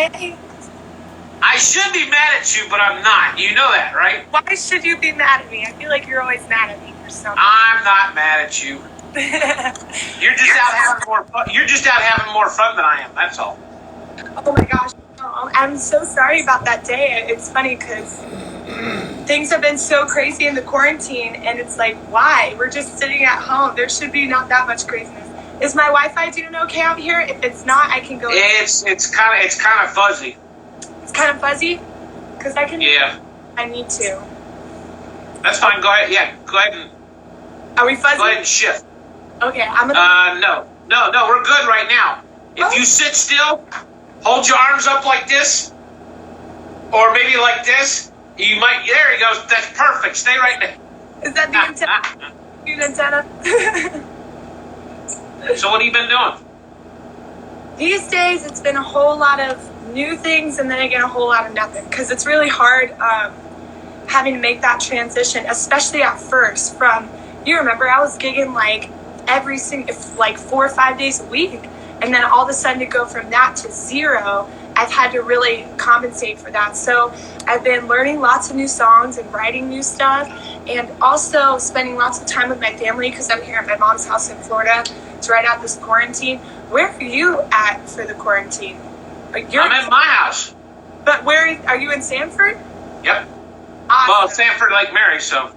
Hey, I should be mad at you, but I'm not. You know that, right? why should you be mad at me? I feel like you're always mad at me for something. I'm not mad at you. You're just out having more fun. You're just out having more fun than I am. That's all. Oh my gosh. Oh, I'm so sorry about that day. It's funny because things have been so crazy in the quarantine, and it's like, why? We're just sitting at home. There should be not that much craziness. Is my Wi-Fi doing okay out here? If it's not, I can go. It's kind of fuzzy. It's kind of fuzzy, because I can. Yeah. I need to. That's fine. Go ahead. Yeah. Go ahead and. Are we fuzzy? Go ahead and shift. Okay, I'm gonna. No. We're good right now. If you sit still, hold your arms up like this, or maybe like this. You might. There he goes. That's perfect. Stay right there. Is that the antenna? Your antenna? So what have you been doing? These days, it's been a whole lot of new things, and then again, a whole lot of nothing. Because it's really hard having to make that transition, especially at first. From, you remember, I was gigging like every single, like 4 or 5 days a week, and then all of a sudden to go from that to zero, I've had to really compensate for that. So I've been learning lots of new songs and writing new stuff, and also spending lots of time with my family because I'm here at my mom's house in Florida to ride out this quarantine. Where are you at for the quarantine? I'm at my house. But where are you in Sanford? Yep. Awesome. Well, Sanford Lake Mary. So.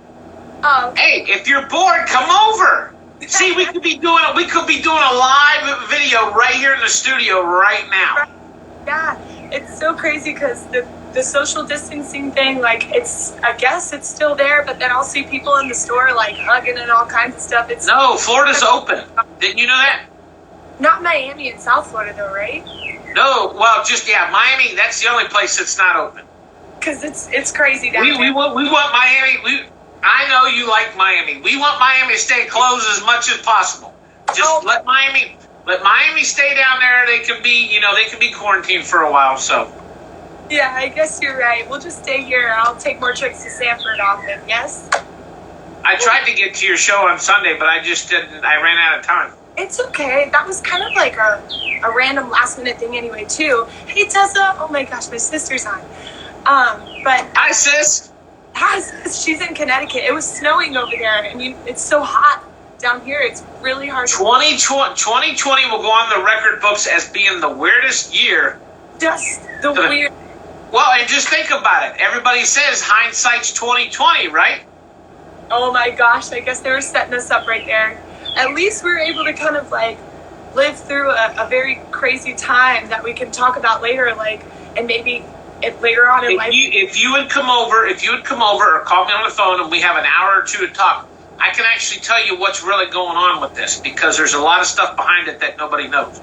Oh. Okay. Hey, if you're bored, come over. See, we could be doing a live video right here in the studio right now. Yeah, it's so crazy because the social distancing thing, like, I guess it's still there, but then I'll see people in the store like hugging and all kinds of stuff. No, Florida's open. Didn't you know that? Not Miami and South Florida though, right? No, well, Miami. That's the only place that's not open. Because it's crazy down there. We want Miami. I know you like Miami. We want Miami to stay closed as much as possible. Just let Miami stay down there. They can be quarantined for a while. So. Yeah, I guess you're right. We'll just stay here. I'll take more trips to Sanford often. Yes. I tried to get to your show on Sunday, but I just didn't. I ran out of time. It's okay. That was kind of like a random last minute thing anyway too. Hey Tessa. Oh my gosh, my sister's on. But hi sis. Hi sis. She's in Connecticut. It was snowing over there, and it's so hot down here. It's really hard. 2020 will go on the record books as being the weirdest year. Just the weird. Well, and just think about it. Everybody says hindsight's 2020, right? Oh my gosh, I guess they were setting us up right there. At least we were able to kind of like live through a very crazy time that we can talk about later, like, and maybe later on in life. If you would come over or call me on the phone and we have an hour or two to talk, I can actually tell you what's really going on with this, because there's a lot of stuff behind it that nobody knows.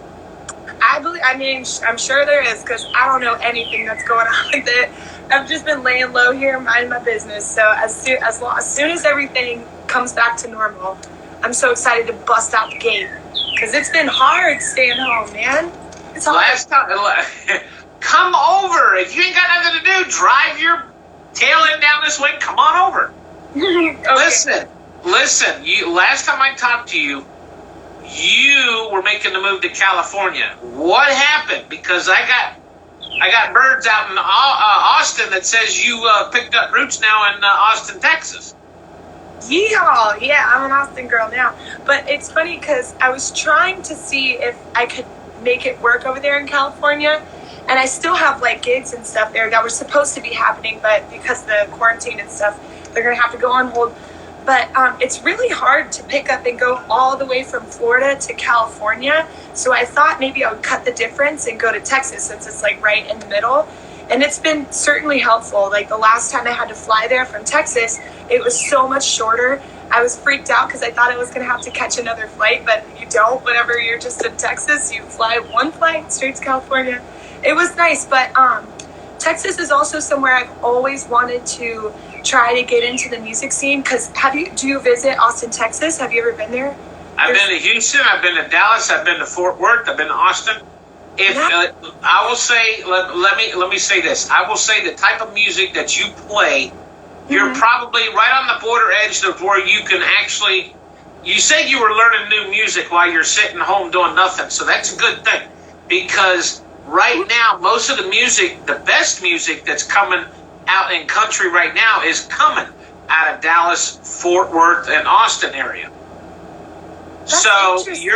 I'm sure there is, because I don't know anything that's going on with it. I've just been laying low here, minding my business. So as soon as everything comes back to normal, I'm so excited to bust out the gate, because it's been hard staying home, man. It's hard. Last time, come over. If you ain't got nothing to do, drive your tail end down this way. Come on over. Okay. Listen. Last time I talked to you, you were making the move to California. What happened? Because I got birds out in Austin that says you picked up roots now in Austin, Texas. Yeehaw! Yeah, I'm an Austin girl now. But it's funny because I was trying to see if I could make it work over there in California, and I still have like gigs and stuff there that were supposed to be happening, but because of the quarantine and stuff, they're gonna have to go on hold. But it's really hard to pick up and go all the way from Florida to California. So I thought maybe I would cut the difference and go to Texas, since it's like right in the middle. And it's been certainly helpful. Like the last time I had to fly there from Texas, it was so much shorter. I was freaked out because I thought I was going to have to catch another flight, but you don't. Whenever you're just in Texas, you fly one flight straight to California. It was nice, but Texas is also somewhere I've always wanted to try to get into the music scene. Because do you visit Austin, Texas? Have you ever been there? I've been to Houston. I've been to Dallas. I've been to Fort Worth. I've been to Austin. I will say, let me say this. I will say the type of music that you play, you're probably right on the border edge of where you can actually. You said you were learning new music while you're sitting home doing nothing, so that's a good thing, because right now, most of the music, the best music that's coming out in country right now is coming out of Dallas, Fort Worth, and Austin area. That's so interesting.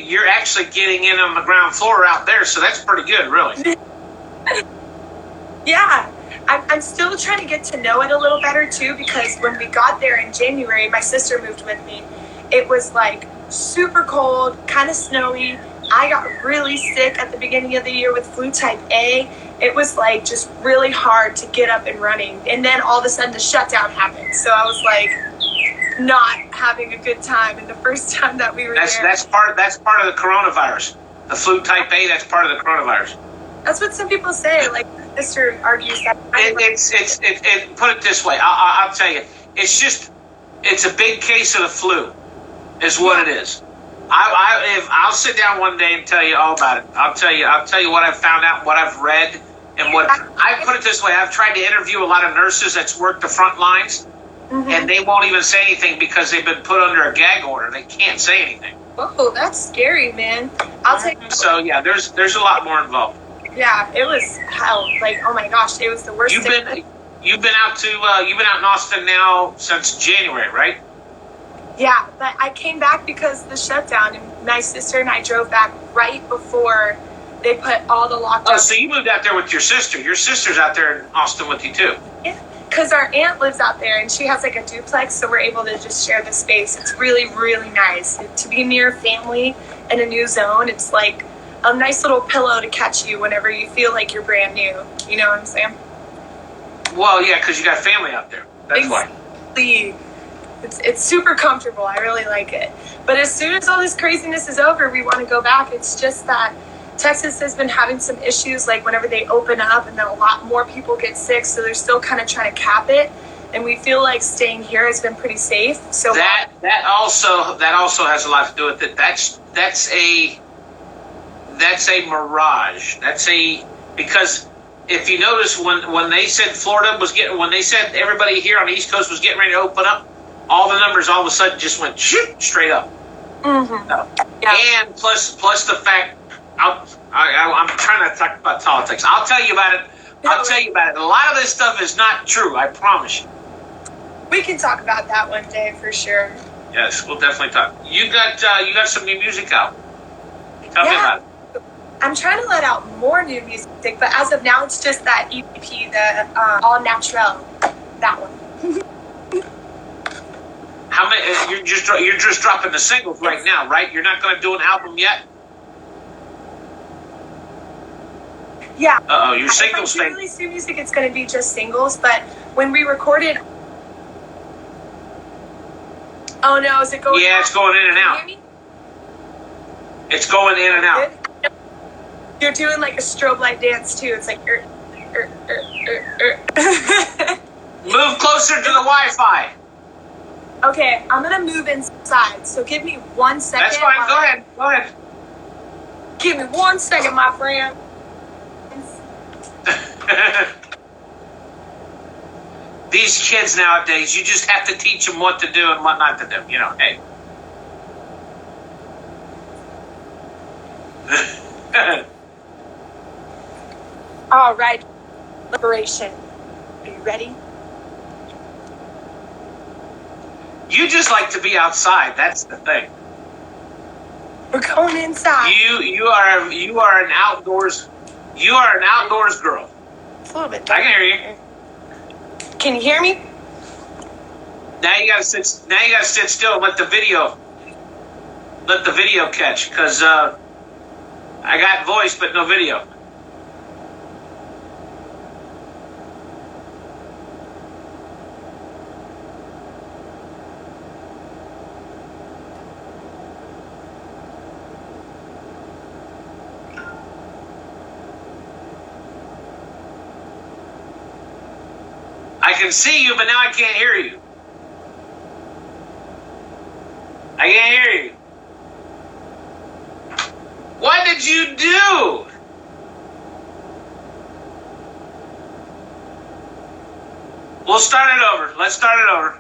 you're actually getting in on the ground floor out there. So that's pretty good, really. Yeah. I'm still trying to get to know it a little better too, because when we got there in January, my sister moved with me. It was like super cold, kind of snowy. I got really sick at the beginning of the year with flu type A. It was like just really hard to get up and running. And then all of a sudden the shutdown happened. So I was like not having a good time. And the first time that we were there. That's part of the coronavirus. The flu type A, that's part of the coronavirus. That's what some people say. Like my sister argues that. It put it this way. I'll tell you. It's a big case of the flu, is what it is. I'll sit down one day and tell you all about it. I'll tell you what I've found out, what I've read, and what I put it this way. I've tried to interview a lot of nurses that's worked the front lines, and they won't even say anything because they've been put under a gag order. They can't say anything. Oh, that's scary, man. I'll take. So yeah, there's a lot more involved. Yeah, it was hell. Like, oh my gosh, it was the worst. You've been out in Austin now since January, right? Yeah, but I came back because of the shutdown, and my sister and I drove back right before they put all the lockdowns. Oh, so you moved out there with your sister. Your sister's out there in Austin with you too. Yeah, because our aunt lives out there, and she has like a duplex, so we're able to just share the space. It's really, really nice to be near family in a new zone. It's like a nice little pillow to catch you whenever you feel like you're brand new. You know what I'm saying? Well, yeah, because you got family out there. That's why. It's super comfortable. I really like it. But as soon as all this craziness is over, we want to go back. It's just that Texas has been having some issues, like whenever they open up, and then a lot more people get sick. So they're still kind of trying to cap it. And we feel like staying here has been pretty safe. So that also has a lot to do with it. That's a mirage. Because if you notice when they said when they said everybody here on the East Coast was getting ready to open up, all the numbers all of a sudden just went straight up. And plus the fact, I'm trying to talk about politics. I'll tell you about it. A lot of this stuff is not true. I promise you. We can talk about that one day for sure. Yes, we'll definitely talk. You got some new music out. Tell me about it. I'm trying to let out more new music, but as of now, it's just that EP, the All Natural, that one. How many? You're just dropping the singles right now, right? You're not going to do an album yet. Yeah. Your singles If I do release new music, it's going to be just singles. But when we recorded, oh no, is it going? Yeah, it's going in and out. Can you hear me? It's going in and out. You're doing like a strobe light dance too. It's like. Move closer to the Wi-Fi. Okay, I'm gonna move inside. So give me 1 second. That's fine. Go ahead. Give me 1 second, my friend. These kids nowadays, you just have to teach them what to do and what not to do. You know, hey. All right, liberation. Are you ready? You just like to be outside. That's the thing. We're going inside. You are an outdoors girl. It's a little bit I dark. can hear you. Can you hear me? Now you gotta sit still and let the video catch, because I got voice but no video. I can see you, but now I can't hear you. I can't hear you. What did you do? We'll start it over. Let's start it over.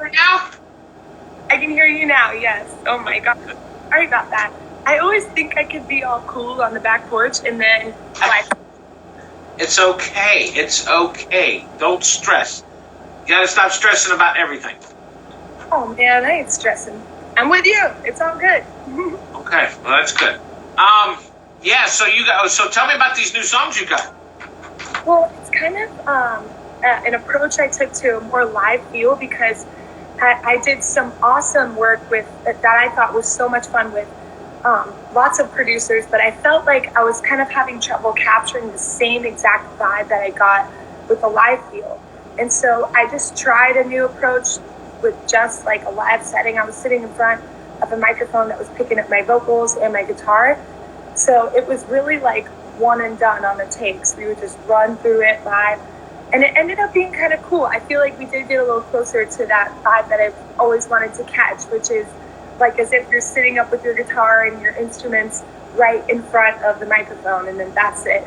me now? I can hear you now, yes. Oh my God. Sorry about that. I always think I could be all cool on the back porch and then like. It's okay. It's okay. Don't stress. You gotta stop stressing about everything. Oh man, I ain't stressing. I'm with you. It's all good. Okay, well that's good. Yeah. So tell me about these new songs you got. Well, it's kind of an approach I took to a more live feel because I did some awesome work with that I thought was so much fun with lots of producers, but I felt like I was kind of having trouble capturing the same exact vibe that I got with the live feel. And so I just tried a new approach with just like a live setting. I was sitting in front of a microphone that was picking up my vocals and my guitar. So it was really like one and done on the takes. We would just run through it live. And it ended up being kind of cool. I feel like we did get a little closer to that vibe that I've always wanted to catch, which is like as if you're sitting up with your guitar and your instruments right in front of the microphone, and then that's it.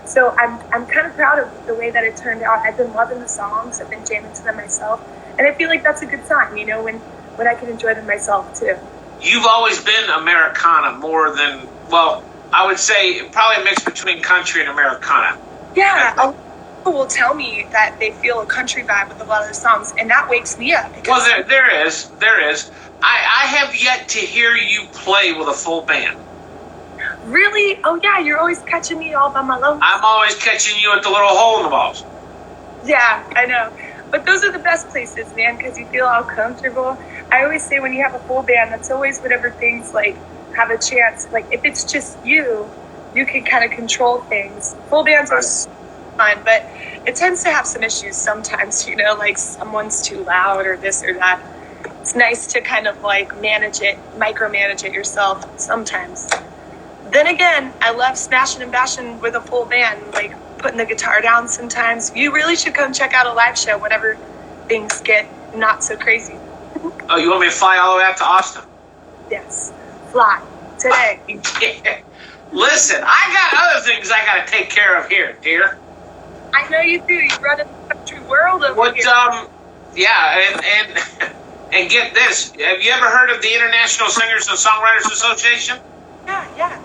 So I'm kind of proud of the way that it turned out. I've been loving the songs. I've been jamming to them myself. And I feel like that's a good sign, you know, when I can enjoy them myself too. You've always been Americana more than, well, I would say probably a mix between country and Americana. Yeah, a lot of people will tell me that they feel a country vibe with a lot of the songs, and that wakes me up. Well, there is. I have yet to hear you play with a full band. Really? Oh yeah, you're always catching me all by my lonesome. I'm always catching you at the little hole in the walls. Yeah, I know. But those are the best places, man, because you feel all comfortable. I always say when you have a full band, that's always whenever things like have a chance. Like if it's just you can kind of control things. Full bands are fun, but it tends to have some issues sometimes, you know, like someone's too loud or this or that. It's nice to kind of like manage it, micromanage it yourself sometimes. Then again, I love smashing and bashing with a full band, like putting the guitar down sometimes. You really should come check out a live show whenever things get not so crazy. Oh, you want me to fly all the way out to Austin? Yes, fly today. Listen, I got other things I got to take care of here, dear. I know you do. You run in the country world over here. Yeah, and get this. Have you ever heard of the International Singers and Songwriters Association? Yeah.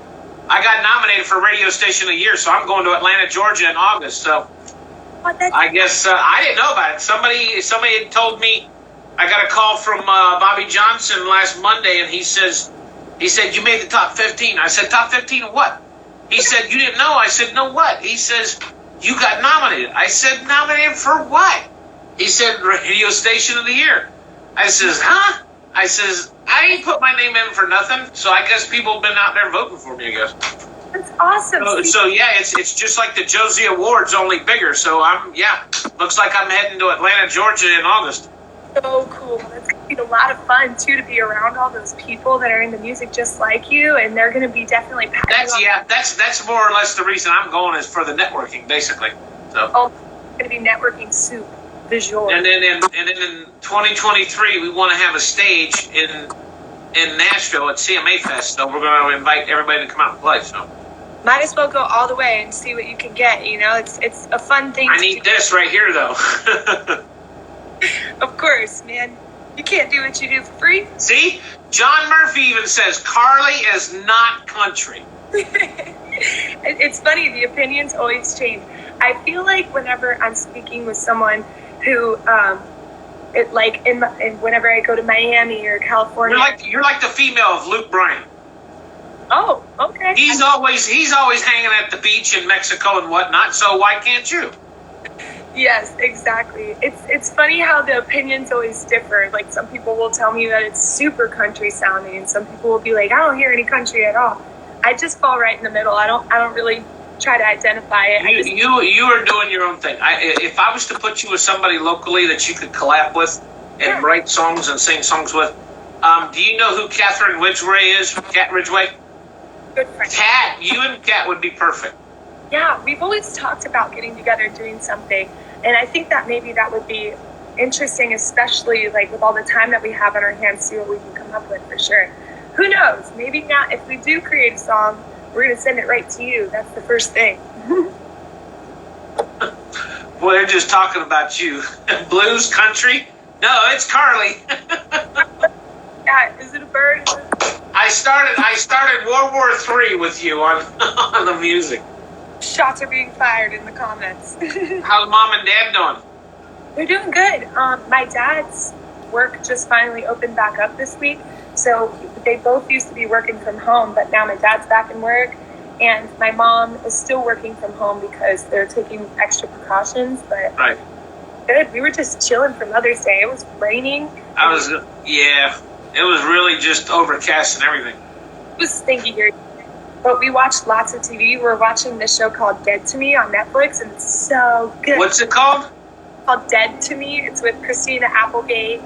I got nominated for Radio Station of the Year, so I'm going to Atlanta, Georgia in August. So I guess I didn't know about it. Somebody had told me. I got a call from Bobby Johnson last Monday, and he said, you made the top 15. I said, top 15 of what? He said, you didn't know. I said, no, what? He says, you got nominated. I said, nominated for what? He said, Radio Station of the Year. I says, huh? I says, I ain't put my name in for nothing, so I guess people have been out there voting for me, I guess. That's awesome. So yeah, it's just like the Josie Awards, only bigger. So looks like I'm heading to Atlanta, Georgia in August. So cool. That's going to be a lot of fun, too, to be around all those people that are into music just like you, and they're going to be definitely passionate. That's more or less the reason I'm going is for the networking, basically. So. Oh, it's going to be networking soup, visual. And then in 2023, we want to have a stage in Nashville at CMA Fest, so we're going to invite everybody to come out and play. So. Might as well go all the way and see what you can get. You know, it's a fun thing. I need this right here, though. Of course, man. You can't do what you do for free. See? John Murphy even says Carly is not country. It's funny, the opinions always change. I feel like whenever I'm speaking with someone who, whenever I go to Miami or California, you're like the female of Luke Bryan. Oh, okay. He's always hanging at the beach in Mexico and whatnot. So why can't you? Yes, exactly. It's funny how the opinions always differ. Like some people will tell me that it's super country sounding, and some people will be like, I don't hear any country at all. I just fall right in the middle. I don't really try to identify it. You are doing your own thing. If I was to put you with somebody locally that you could collab with and write songs and sing songs with, do you know who Catherine Ridgway is? Cat Ridgway? Good friend. Cat, you and Cat would be perfect. Yeah, we've always talked about getting together, doing something. And I think that maybe that would be interesting, especially like with all the time that we have on our hands, see what we can come up with for sure. Who knows? Maybe not. If we do create a song, we're going to send it right to you. That's the first thing. Well, they're just talking about you. Blues, country, No, it's Carly. Yeah, is it a bird? I started World War III with you on on the music. Shots are being fired in the comments. How's mom and dad doing? They're doing good. My dad's work just finally opened back up this week. So they both used to be working from home, but now my dad's back in work. And my mom is still working from home because they're taking extra precautions. But Right. good. We were just chilling for Mother's Day. It was raining. It was really just overcast and everything. It was stinky here. But we watched lots of TV. We're watching this show called Dead to Me on Netflix, and it's so good. What's it called? It's called Dead to Me. It's with Christina Applegate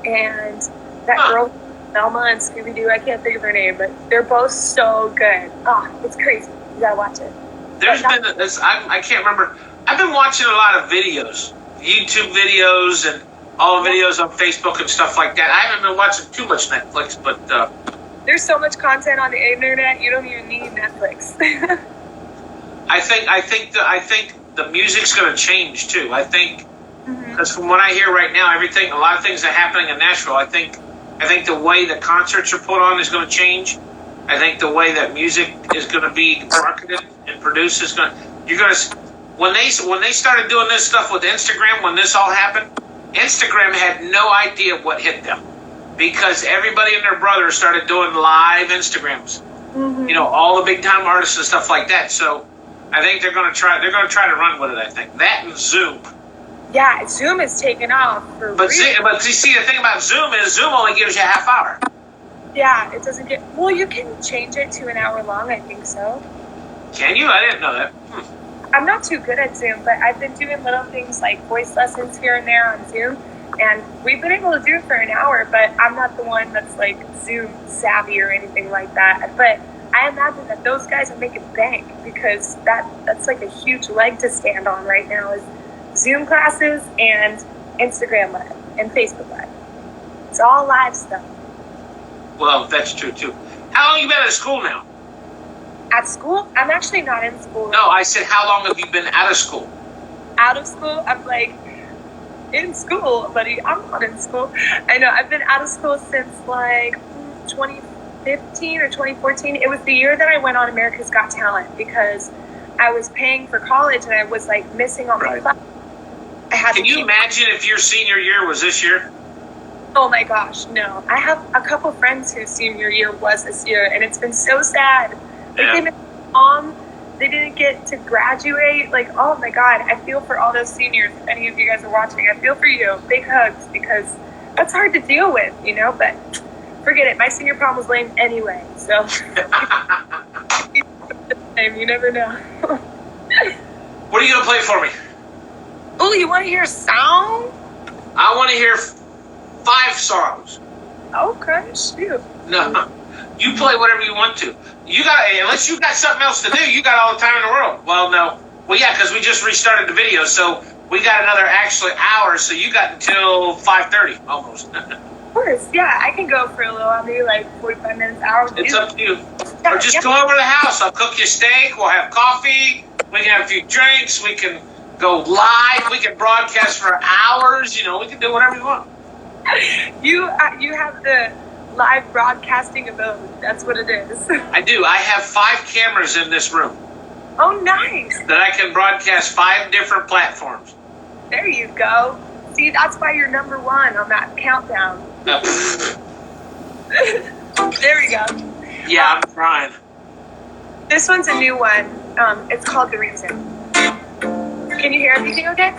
and that girl, Velma and Scooby-Doo. I can't think of her name, but they're both so good. Oh, it's crazy. You gotta watch it. There's been this. I can't remember. I've been watching a lot of videos, YouTube videos, and all the videos on Facebook and stuff like that. I haven't been watching too much Netflix, but there's so much content on the internet. You don't even need Netflix. I think the music's going to change too. I think because from what I hear right now, a lot of things are happening in Nashville. I think the way the concerts are put on is going to change. I think the way that music is going to be marketed and produced is going. When they started doing this stuff with Instagram, when this all happened, Instagram had no idea what hit them because everybody and their brother started doing live Instagrams. You know, all the big time artists and stuff like that. So I think they're going to try to run with it. I think that and Zoom. Yeah, Zoom is taking off for real. But you see, the thing about Zoom is Zoom only gives you a half hour. Yeah, it doesn't get. Well, you can change it to an hour long. I think so. Can you? I didn't know that. I'm not too good at Zoom, but I've been doing little things like voice lessons here and there on Zoom, and we've been able to do it for an hour, but I'm not the one that's like Zoom savvy or anything like that. But I imagine that those guys are making bank because that's like a huge leg to stand on right now is Zoom classes and Instagram Live and Facebook Live. It's all live stuff. Well, that's true too. How long you been at school now? At school? I'm actually not in school. No, I said how long have you been out of school? Out of school? I'm like, in school, buddy. I'm not in school. I know. I've been out of school since like 2015 or 2014. It was the year that I went on America's Got Talent because I was paying for college and I was like missing all my classes. Can you imagine if your senior year was this year? Oh my gosh, no. I have a couple friends whose senior year was this year and it's been so sad. They came home, they didn't get to graduate. Like, oh my God, I feel for all those seniors. If any of you guys are watching, I feel for you. Big hugs because that's hard to deal with, you know, but forget it. My senior prom was lame anyway, so you never know. What are you going to play for me? Oh, you want to hear a song? I want to hear 5 songs. Okay, shoot. No, you play whatever you want to. You got, unless you got something else to do, you got all the time in the world. Well, no. Well, yeah, because we just restarted the video, so we got another actually hour, so you got until 5:30 almost. Of course, yeah, I can go for a little, maybe like 45 minutes, hour. It's up to you. Or just go over to the house. I'll cook you steak. We'll have coffee. We can have a few drinks. We can go live. We can broadcast for hours. You know, we can do whatever you want. You have the live broadcasting ability. That's what it is. I do. I have 5 cameras in this room. Oh, nice. That I can broadcast 5 different platforms. There you go. See, that's why you're number 1 on that countdown. There we go. Yeah, I'm trying. This one's a new one. It's called The Reason. Can you hear everything okay?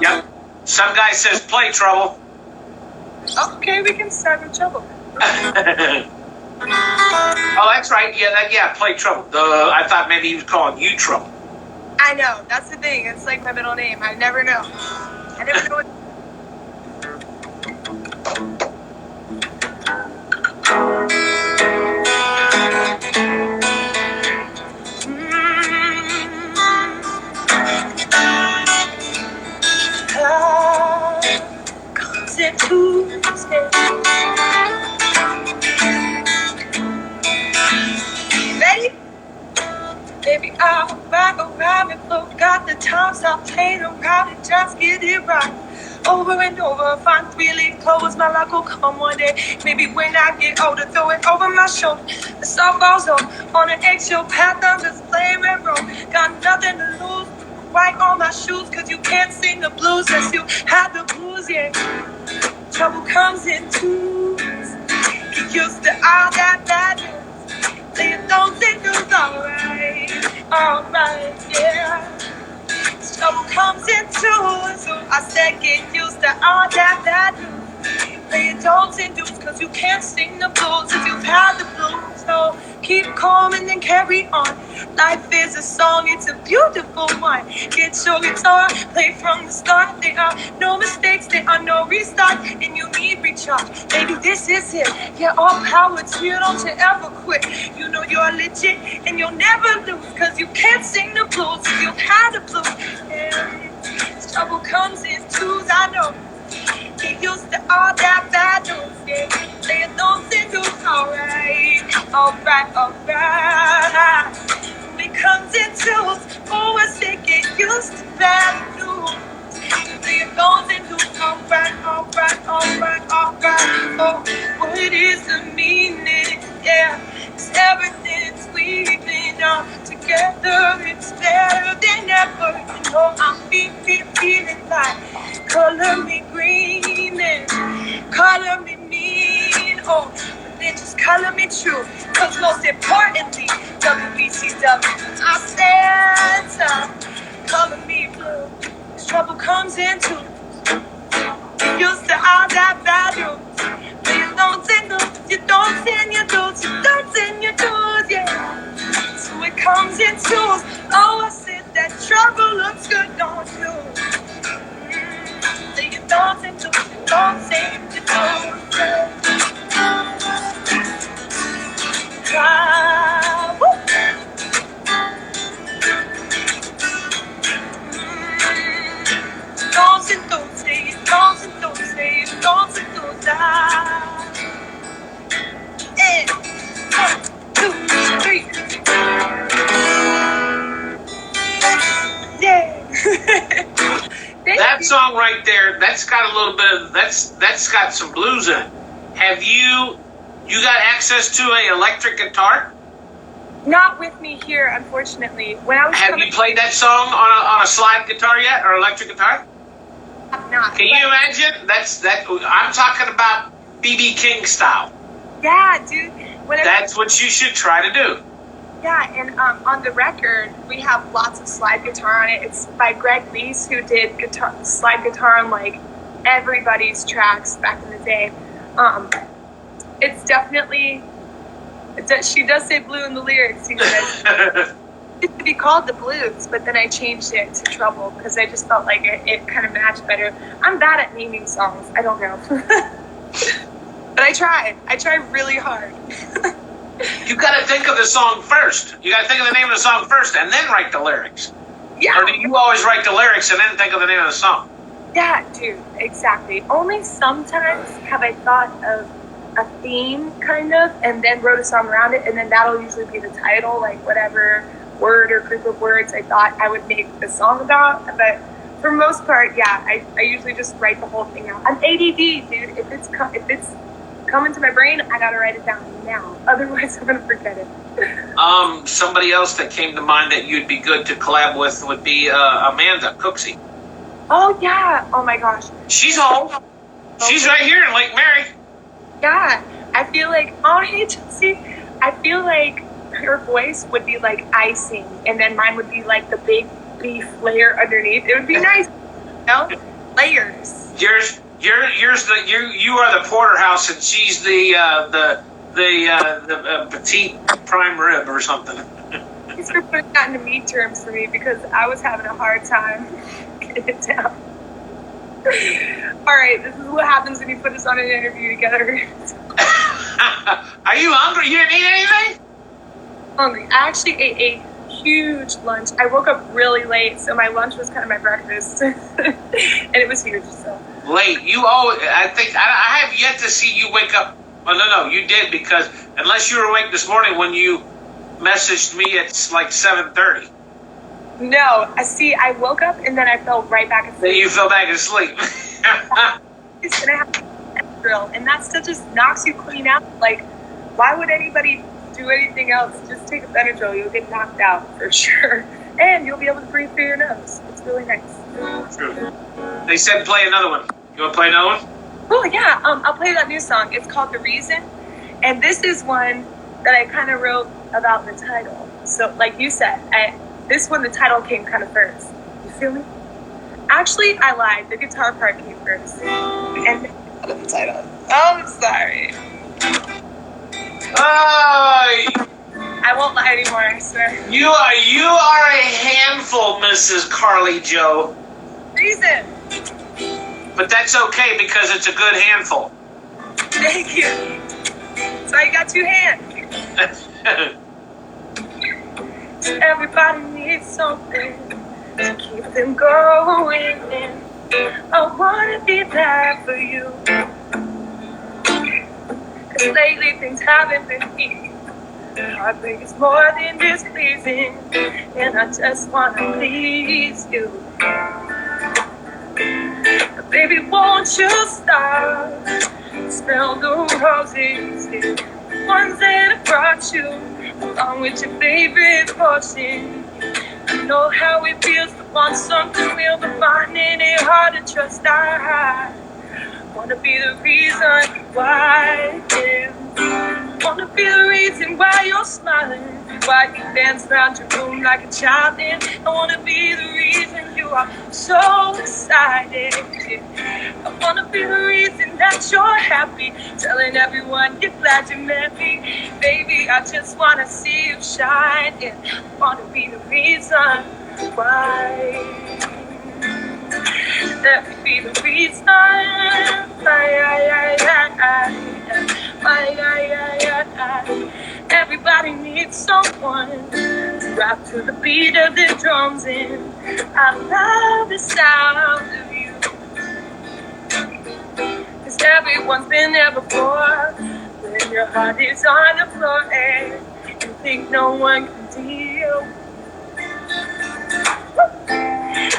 Yep. Some guy says play trouble. Okay, we can start with trouble. Oh, that's right. Yeah, play trouble. I thought maybe he was calling you trouble. I know. That's the thing. It's like my middle name. I never know. I never know what... Ready? Baby, I'll back around and forgot the time. Stop playing around and just get it right. over and over. Find 3-leaf clovers, my luck will come one day. Maybe when I get older, throw it over my shoulder. The softball's up on an eggshell path, I'm just playing red road. Got nothing to lose. White on my shoes, cause you can't sing the blues unless you have the blues, yeah. Trouble comes in twos. Get used to all that bad news. So you don't think it's alright, yeah. Trouble comes in twos, so I said get used to all that bad news. Play your don'ts and do's, cause you can't sing the blues if you've had the blues. So keep calm and then carry on. Life is a song, it's a beautiful one. Get your guitar, play from the start. There are no mistakes, there are no restarts, and you need recharge. Baby, this is it. Yeah, all power to you, don't you ever quit. You know you're legit and you'll never lose, cause you can't sing the blues if you've had the blues. And trouble comes in twos, I know. Get used to all that bad news, yeah. Say it don't seem to alright. When it comes in twos, oh, I say get used to bad news. Say it don't seem to alright. Oh, what is the meaning? Yeah, it's everything's weaving all together. It's better than ever. You know I'm feeling like color me green and color me mean. Oh, but then just color me true. Cause most importantly, WBCW, I said, color me blue. Trouble comes in twos. You used to all that value. But you don't sing those, you don't sing your dudes, you don't sing your dudes, yeah. So it comes in twos. Oh, I said that trouble looks good on you. So you don't sing dudes, you don't sing your dudes, yeah. Woo. Don't sing those, say it, don't sing those, say it, don't sing those, and 1, 2, 3. Yeah. That song right there, that's got a little bit of that's got some blues in it. Have you got access to an electric guitar? Not with me here, unfortunately. When I was Have you played that song on a slide guitar yet, or electric guitar? I'm not. Can you imagine? That I'm talking about BB King style. Yeah, dude. That's what you should try to do. Yeah, and on the record, we have lots of slide guitar on it. It's by Greg Leese, who did slide guitar on like everybody's tracks back in the day. It's definitely, she does say blue in the lyrics, you guys. It used to be called the blues, but then I changed it to trouble because I just felt like it kind of matched better. I'm bad at naming songs. I don't know. But I try. I try really hard. You got to think of the song first. You got to think of the name of the song first and then write the lyrics. Yeah. Or do you always write the lyrics and then think of the name of the song? Yeah, dude, exactly. Only sometimes have I thought of a theme, kind of, and then wrote a song around it, and then that'll usually be the title, like whatever word or group of words I thought I would make the song about. But for most part, yeah, I usually just write the whole thing out. I'm ADD, dude. If it's coming to my brain, I gotta write it down now. Otherwise, I'm gonna forget it. Somebody else that came to mind that you'd be good to collab with would be Amanda Cooksey. Oh yeah. Oh my gosh. She's home. She's right here in Lake Mary. Yeah. I feel like, oh hey Gypsy. I feel like her voice would be like icing, and then mine would be like the big beef layer underneath. It would be nice, you know? Layers. You are the porterhouse, and she's the petite prime rib or something. Thanks for putting that into meat terms for me because I was having a hard time getting it down. All right, this is what happens when you put us on an interview together. Are you hungry? You didn't eat anything? Hungry. I actually ate a huge lunch. I woke up really late, so my lunch was kind of my breakfast, and it was huge. So late. You always. I think I have yet to see you wake up. Well, no, you did, because unless you were awake this morning when you messaged me at like 7:30. No, see, I woke up and then I fell right back asleep. Then you fell back asleep. It's gonna have a drill, and that stuff just knocks you clean out. Like, why would anybody do anything else? Just take a Benadryl, you'll get knocked out for sure, and you'll be able to breathe through your nose. It's really nice. True. They said play another one. You want to play another one? Oh yeah, I'll play that new song. It's called "The Reason," and this is one that I kind of wrote about the title. So, like you said, this one the title came kind of first. You feel me? Actually, I lied. The guitar part came first, and the title. Oh, I'm sorry. I won't lie anymore. I swear. You are a handful, Mrs. Carly Joe. Reason. But that's okay because it's a good handful. Thank you. That's why you got two hands. Everybody needs something to keep them going. I wanna be there for you. 'Cause lately things haven't been easy. Heartbreak is more than displeasing, and I just wanna please you. But baby, won't you stop? Smell the roses, the ones that I brought you, along with your favorite portion. I know how it feels to want something real, but finding it hard to trust. I wanna be the reason why. Yeah. Wanna be the reason why you're smiling, why you dance around your room like a child. And I wanna be the reason you are so excited. Yeah. I wanna be the reason that you're happy, telling everyone you're glad you met me. Baby, I just wanna see you shine. Yeah. I wanna be the reason why. Let me be the reason everybody needs someone to rock to the beat of the drums, and I love the sound of you. 'Cause everyone's been there before, when your heart is on the floor and you think no one can deal.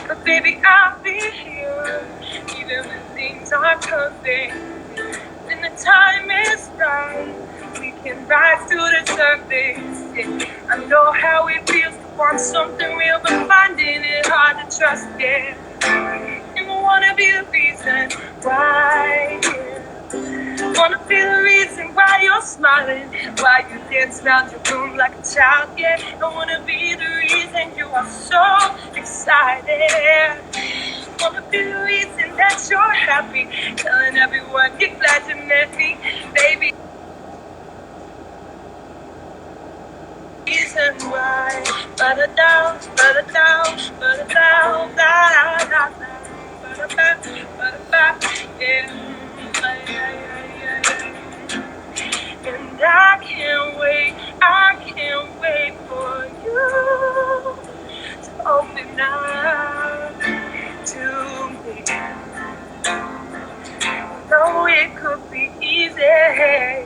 But baby, I'll be here, even when things aren't perfect. When the time is right, we can rise to the surface. Yeah. I know how it feels to want something real, but finding it hard to trust. Yeah. And I wanna be the reason why. Yeah. Wanna be the reason why you're smiling, why you dance around your room like a child. Yeah, I wanna be the reason you are so excited. Wanna be the reason that you're happy, telling everyone you're glad you met me, baby. Reason why, ba-da-down, ba-da-down, ba-da-down, da-da-da-da, ba-da-ba, yeah. And I can't wait for you to open up to me. Know it could be easy.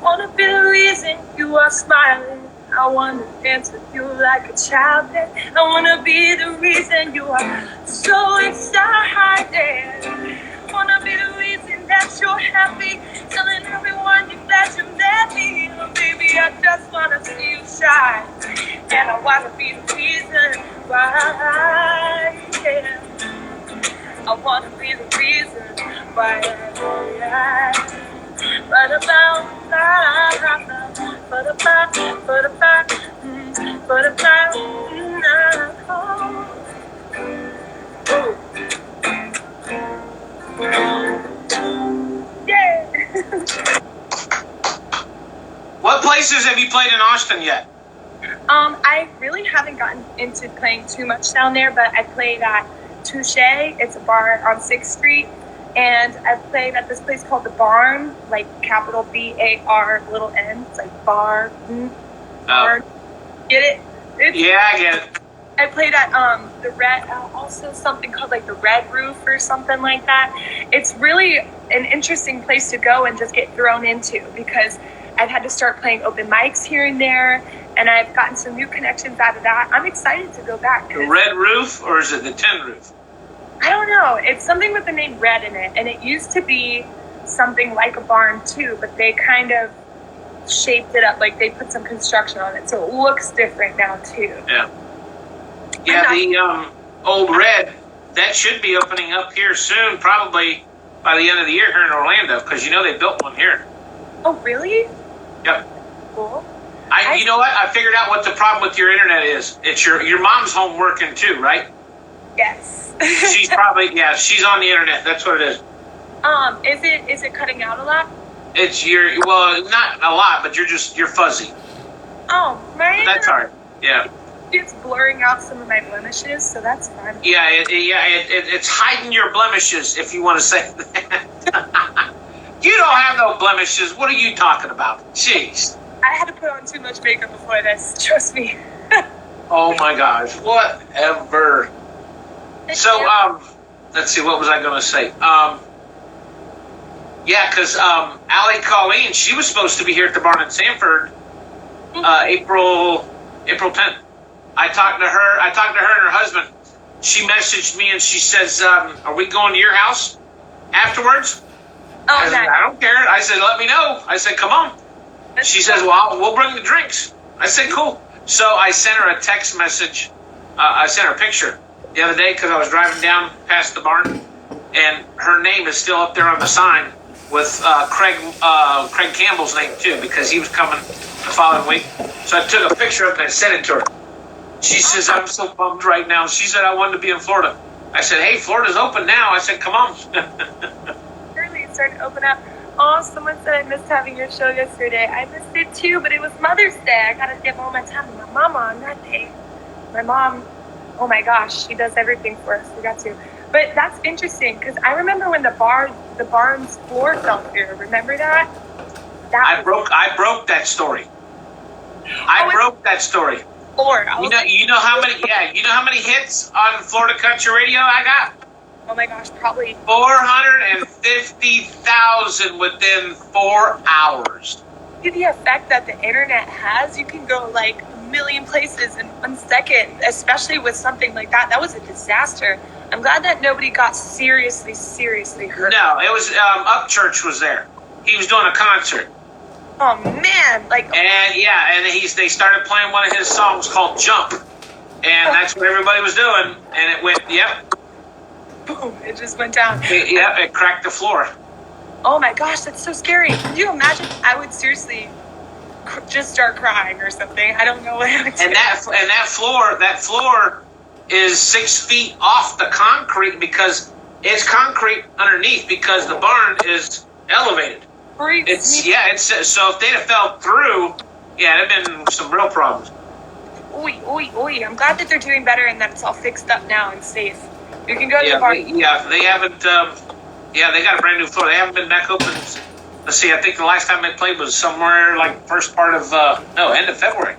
Wanna be the reason you are smiling. I wanna dance with you like a child. I wanna be the reason you are so excited. Wanna be the reason that you're happy, telling everyone you're glad you met me. Oh, baby, I just wanna see you shine, and I wanna be the reason why. Yeah. I wanna be the reason why. What places have you played in Austin yet? I really haven't gotten into playing too much down there, but I played at Touche. It's a bar on 6th Street. And I played at this place called The Barn, like capital B-A-R, little N. It's like bar. Barn. Get it? Yeah, I get it. I played at the Red, also something called like the Red Roof or something like that. It's really an interesting place to go and just get thrown into, because I've had to start playing open mics here and there, and I've gotten some new connections out of that. I'm excited to go back. The red roof, or is it the tin roof? I don't know. It's something with the name Red in it, and it used to be something like a barn too, but they kind of shaped it up, like they put some construction on it, so it looks different now too. Yeah. Yeah, the old Red, that should be opening up here soon, probably by the end of the year here in Orlando, because you know they built one here. Oh, really? Yep. Cool. You know what? I figured out what the problem with your internet is. It's your mom's home working too, right? Yes. She's probably, she's on the internet. That's what it is. Is it cutting out a lot? It's well, not a lot, but you're fuzzy. Oh, man. That's all right. Yeah. It's blurring out some of my blemishes, so that's fine. Yeah, it's hiding your blemishes, if you want to say that. You don't have no blemishes. What are you talking about? Jeez. I had to put on too much makeup before this. Trust me. Oh my gosh. Whatever. So, let's see. What was I going to say? Yeah, because Allie Colleen, she was supposed to be here at the barn in Sanford, April 10th. I talked to her and her husband. She messaged me and she says, "Are we going to your house afterwards?" Oh, I said, "I don't care." I said, "Let me know." I said, "Come on." She says, "Well, we'll bring the drinks." I said, "Cool." So I sent her a text message. I sent her a picture the other day because I was driving down past the barn, and her name is still up there on the sign with Craig Campbell's name too, because he was coming the following week. So I took a picture of it and I sent it to her. She says, "I'm so bummed right now." She said, "I wanted to be in Florida." I said, "Hey, Florida's open now." I said, "Come on." Early, it's starting to open up. Oh, someone said I missed having your show yesterday. I missed it too, but it was Mother's Day. I got to give all my time to my mama on that day. My mom, oh my gosh, she does everything for us. We got to. But that's interesting because I remember when the barn's floor fell through. Remember that? I broke that story. I broke that story. Floor. You know how many hits on Florida Country Radio I got? Oh my gosh, probably 450,000 within 4 hours. See the effect that the internet has? You can go like a million places in 1 second, especially with something like that. That was a disaster. I'm glad that nobody got seriously hurt. No, it was Upchurch was there. He was doing a concert. Oh man, they started playing one of his songs called Jump. And that's what everybody was doing. And it went, yep. Boom, it just went down. It cracked the floor. Oh my gosh, that's so scary. Can you imagine? I would seriously just start crying or something. I don't know what I would do. And that floor is 6 feet off the concrete because it's concrete underneath because the barn is elevated. So if they'd have fell through, it'd have been some real problems. Oy. I'm glad that they're doing better and that it's all fixed up now and safe. You can go to the barn. They haven't. They got a brand new floor. They haven't been back open. Let's see. I think the last time they played was somewhere like first part of end of February.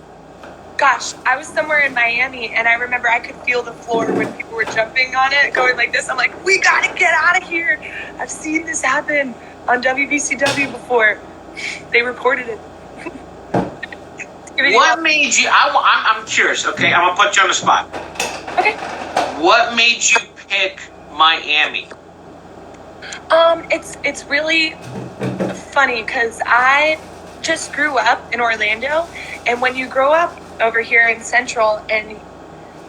Gosh, I was somewhere in Miami and I remember I could feel the floor when people were jumping on it, going like this. I'm like, we gotta get out of here. I've seen this happen on WBCW before. They reported it. What made you? I'm curious. Okay, I'm gonna put you on the spot. Okay. What made you pick Miami? It's really funny because I just grew up in Orlando, and when you grow up over here in Central and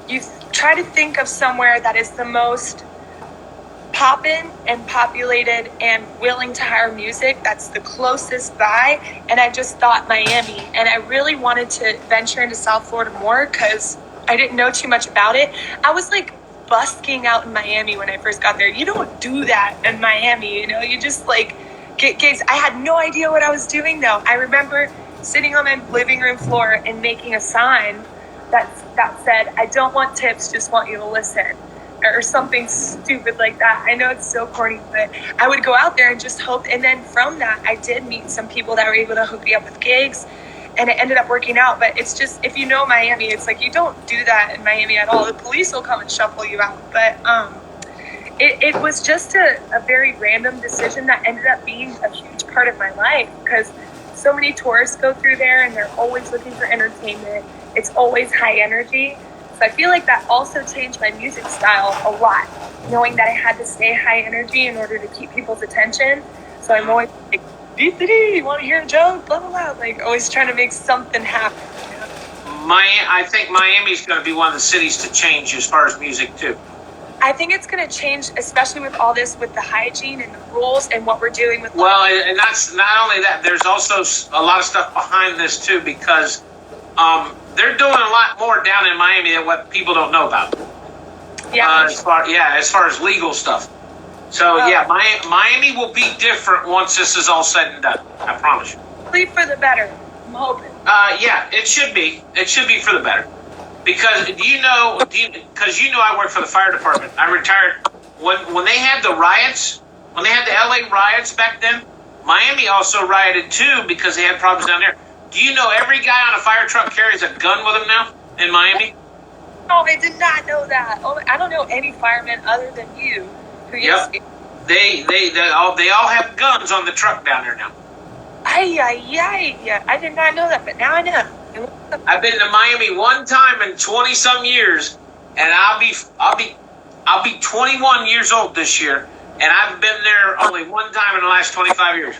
you try to think of somewhere that is the most poppin' and populated and willing to hire music, that's the closest by, and I just thought Miami, and I really wanted to venture into South Florida more because I didn't know too much about it. I was like busking out in Miami when I first got there. You don't do that in Miami, you just like get gigs. I had no idea what I was doing though. I remember sitting on my living room floor and making a sign that said, "I don't want tips, just want you to listen," or something stupid like that. I know it's so corny, but I would go out there and just hope. And then from that, I did meet some people that were able to hook me up with gigs, and it ended up working out. But it's just, if you know Miami, it's like you don't do that in Miami at all. The police will come and shuffle you out. But it was just a very random decision that ended up being a huge part of my life because so many tourists go through there, and they're always looking for entertainment. It's always high energy. So I feel like that also changed my music style a lot, knowing that I had to stay high energy in order to keep people's attention. So I'm always like, Gypsy, you want to hear a joke? Blah, blah, blah. Like, always trying to make something happen. I think Miami's going to be one of the cities to change as far as music, too. I think it's going to change, especially with all this, with the hygiene and the rules and what we're doing with. Well, and that's not only that. There's also a lot of stuff behind this too, because they're doing a lot more down in Miami than what people don't know about. Yeah. As far as legal stuff. So Miami will be different once this is all said and done. I promise you. Hopefully for the better. I'm hoping. Yeah, it should be. It should be for the better. Because you know I work for the fire department. I retired when they had the riots, when they had the LA riots back then. Miami also rioted too because they had problems down there. Do you know every guy on a fire truck carries a gun with him now in Miami? Oh, I did not know that. Oh, I don't know any firemen other than you. Yep. They all have guns on the truck down there now. Yeah. I did not know that, but now I know. I've been to Miami one time in 20-some years, and I'll be 21 years old this year, and I've been there only one time in the last 25 years.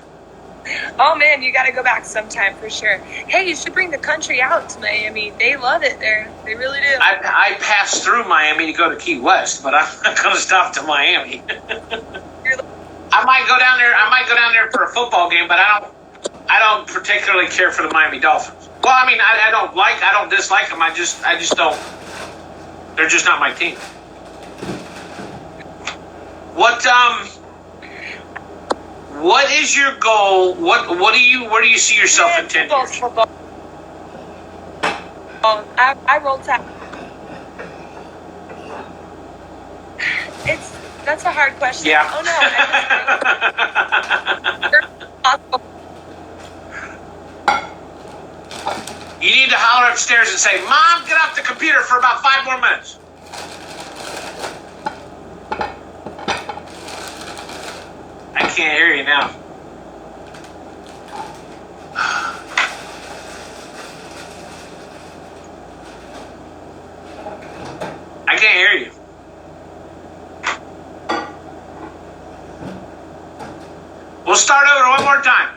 Oh man, you got to go back sometime for sure. Hey, you should bring the country out to Miami. They love it there. They really do. I passed through Miami to go to Key West, but I'm not going to stop to Miami. I might go down there for a football game, but I don't particularly care for the Miami Dolphins. Well, I mean, I don't dislike them. I just don't. They're just not my team. What is your goal? Where do you see yourself in 10 years? Football. I roll tap. That's a hard question. Yeah. Oh no. You need to holler upstairs and say, "Mom, get off the computer for about 5 more minutes." I can't hear you now. I can't hear you. We'll start over one more time.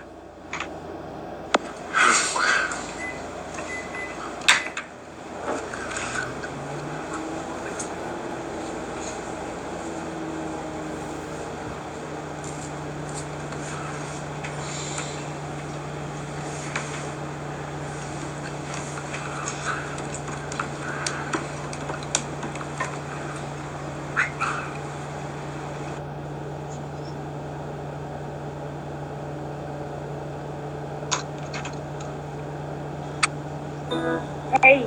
Hey,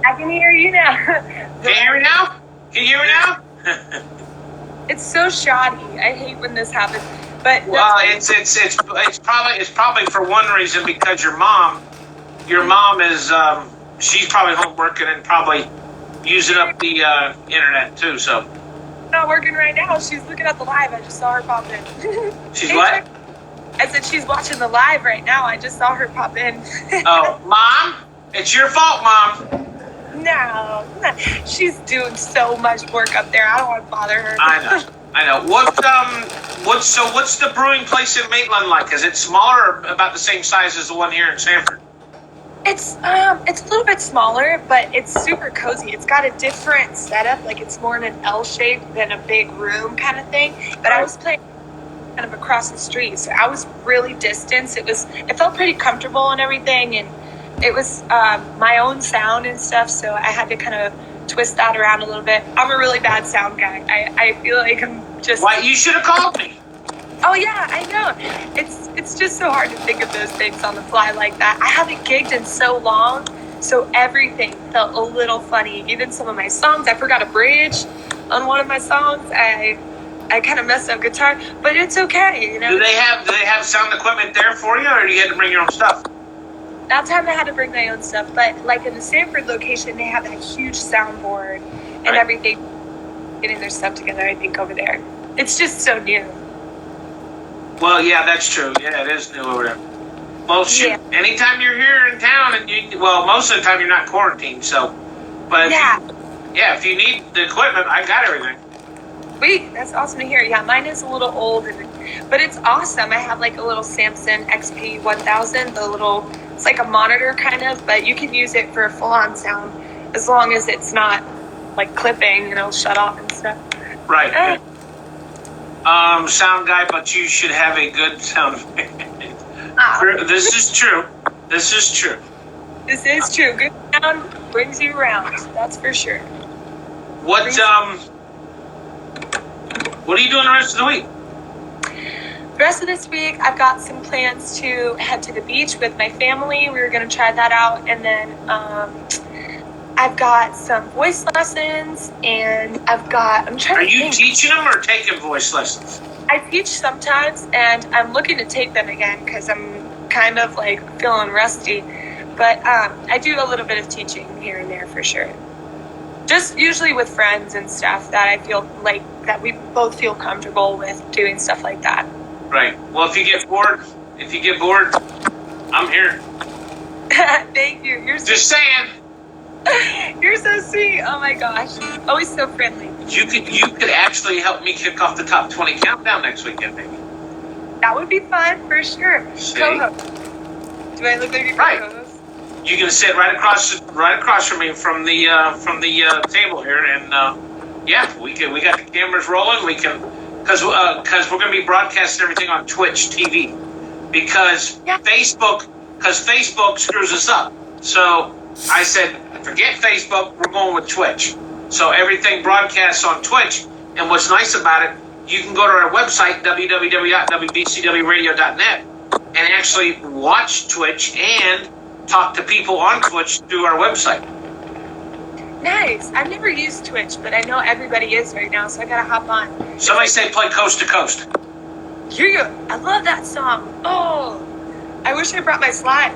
I can hear you now. Can you hear me now? Can you hear me now? It's so shoddy. I hate when this happens. But well, it's probably for one reason, because your mom is she's probably home working and probably using up the internet too. So not working right now. She's looking at the live. I just saw her pop in. She's what? I said she's watching the live right now. I just saw her pop in. Oh, Mom, it's your fault, Mom. No, she's doing so much work up there. I don't want to bother her. I know. What's the brewing place in Maitland like? Is it smaller or about the same size as the one here in Sanford? It's a little bit smaller, but it's super cozy. It's got a different setup. Like, it's more in an L shape than a big room kind of thing. But I was playing kind of across the street, so I was really distanced. It felt pretty comfortable and everything, and it was my own sound and stuff, so I had to kind of twist that around a little bit. I'm a really bad sound guy. I feel like I'm just... Why, you should have called me. Oh yeah, I know. It's just so hard to think of those things on the fly like that. I haven't gigged in so long, so everything felt a little funny. Even some of my songs, I forgot a bridge on one of my songs. I kind of messed up guitar, but it's okay, you know. Do they have sound equipment there for you, or do you had to bring your own stuff? That time I had to bring my own stuff, but like in the Sanford location, they have that huge soundboard and everything, getting their stuff together, I think, over there. It's just so new. Well, yeah, that's true. Yeah, it is new over there. Well, shoot, anytime you're here in town and most of the time you're not quarantined, so, but if you need the equipment, I got everything. Sweet, that's awesome to hear. Yeah, mine is a little old, but it's awesome. I have like a little Samsung XP 1000, it's like a monitor kind of, but you can use it for full-on sound as long as it's not like clipping, shut off and stuff. Right. Sound guy, but you should have a good sound effect. This is true. This is true. Good sound brings you around. That's for sure. What are you doing the rest of the week? The rest of this week, I've got some plans to head to the beach with my family. We were going to try that out. And then I've got some voice lessons, and I'm trying to think. Are you teaching them or taking voice lessons? I teach sometimes, and I'm looking to take them again because I'm kind of like feeling rusty. But I do a little bit of teaching here and there for sure. Just usually with friends and stuff that I feel like that we both feel comfortable with doing stuff like that. Right. Well, if you get bored, I'm here. Thank you. You're just saying. You're so sweet. Oh my gosh. Always so friendly. You could actually help me kick off the top 20 countdown next weekend, maybe. That would be fun for sure. See? Co-host. Do I look like a co-host? You can sit right across from me from the table here, and we got the cameras rolling. We can because we're going to be broadcasting everything on Twitch TV because Facebook screws us up. So I said, forget Facebook, we're going with Twitch. So everything broadcasts on Twitch, and what's nice about it, you can go to our website www.wbcwradio.net and actually watch Twitch and talk to people on Twitch through our website. Nice. I've never used Twitch, but I know everybody is right now, so I gotta hop on. Somebody say play Coast to Coast. Yeah, I love that song. Oh, I wish I brought my slide,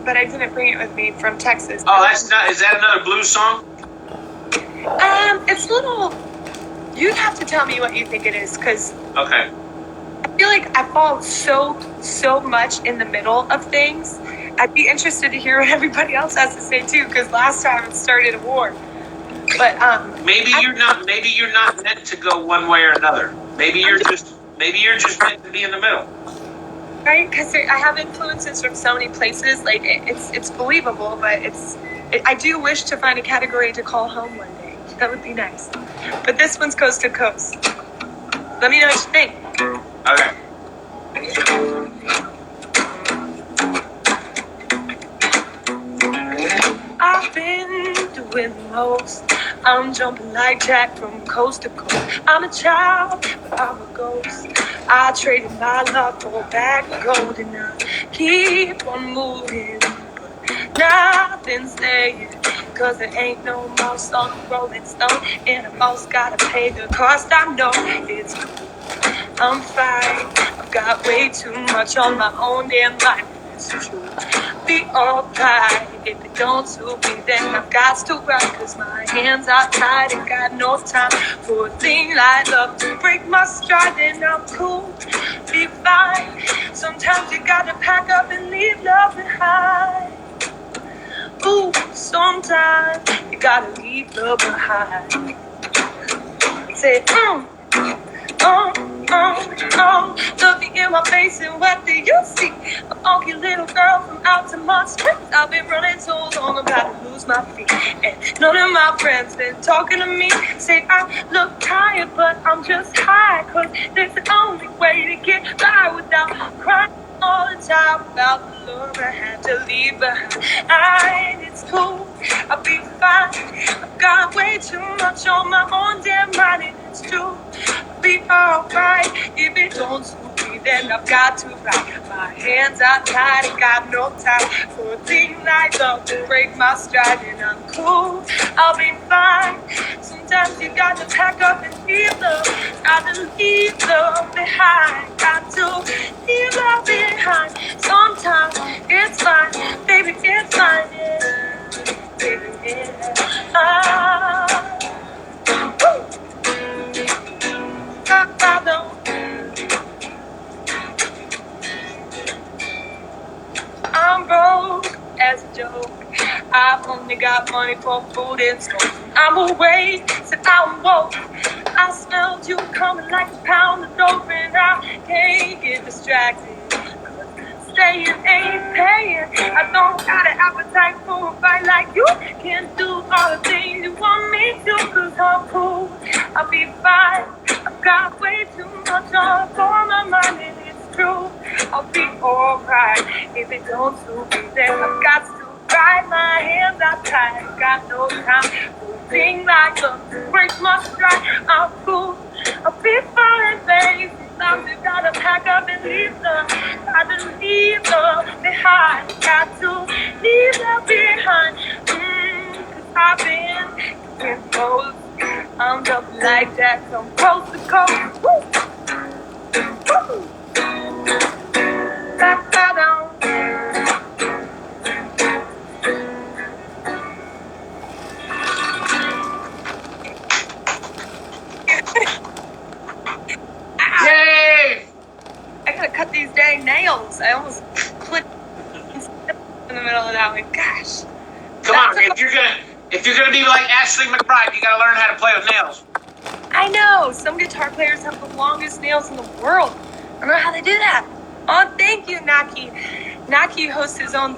but I didn't bring it with me from Texas. Oh, is that another blues song? It's a little. You'd have to tell me what you think it is, because. Okay. I feel like I fall so much in the middle of things. I'd be interested to hear what everybody else has to say too, because last time it started a war. But maybe you're not meant to go one way or another. Maybe you're just meant to be in the middle. Right? Because I have influences from so many places. Like it's believable, but I do wish to find a category to call home one day. That would be nice. But this one's Coast to Coast. Let me know what you think. Okay. I've been doing the most. I'm jumping like Jack from coast to coast. I'm a child, but I'm a ghost. I traded my love for a bag of gold, and I keep on moving, but nothing's there. Cause there ain't no more on the Rolling Stone, and I most gotta pay the cost. I know it's cool. I'm fine. I've got way too much on my own damn life. It's true. Be alright. If it don't suit me, then I've got to run. Cause my hands are tied and got no time for a thing like love to break my stride. And I'm cool. Be fine. Sometimes you gotta pack up and leave love behind. Ooh, sometimes you gotta leave love behind. Say, looking in my face and what do you see? A funky little girl from out to my streets. I've been running so long, I'm about to lose my feet. And none of my friends been talking to me. Say I look tired, but I'm just high. Cause that's the only way to get by without crying all the time about the love I had to leave behind. It's cool, I'll be fine. I've got way too much on my own damn mind, and it's true. Be alright. If it don't suit me, then I've got to ride. My hands are tied and got no time for a thing like love to break my stride. And I'm cool, I'll be fine. Sometimes you gotta pack up and leave love. Gotta leave love behind. Got to leave love behind. Sometimes it's fine, baby, it's fine. Yeah, baby, yeah. Woo. got money for food and smoke. I'm away, said I'm woke. I smelled you coming like a pound of dope, and I can't get distracted. Staying ain't paying. I don't got an appetite for a fight like you. Can't do all the things you want me to, cause I'm cool. I'll be fine. I've got way too much on for my mind, and it's true. I'll be alright if it don't suit me. Then I've got to dry my hands outside. I've got no time for a thing like a break my stride. I'm cool. I'll be fine, baby. Sometimes you gotta pack up and leave them. Gotta leave them behind. Got to leave them behind. Cause I've been doing those. I'm up like that from coast to coast. Woo! Woo! Ba-ba-dum. Yay! I gotta cut these dang nails. I almost clipped in the middle of that one. Gosh. Come on, if you're gonna be like Ashley McBride, you gotta learn how to play with nails. I know. Some guitar players have the longest nails in the world. I don't know how they do that. Oh, thank you, Naki. Naki hosts his own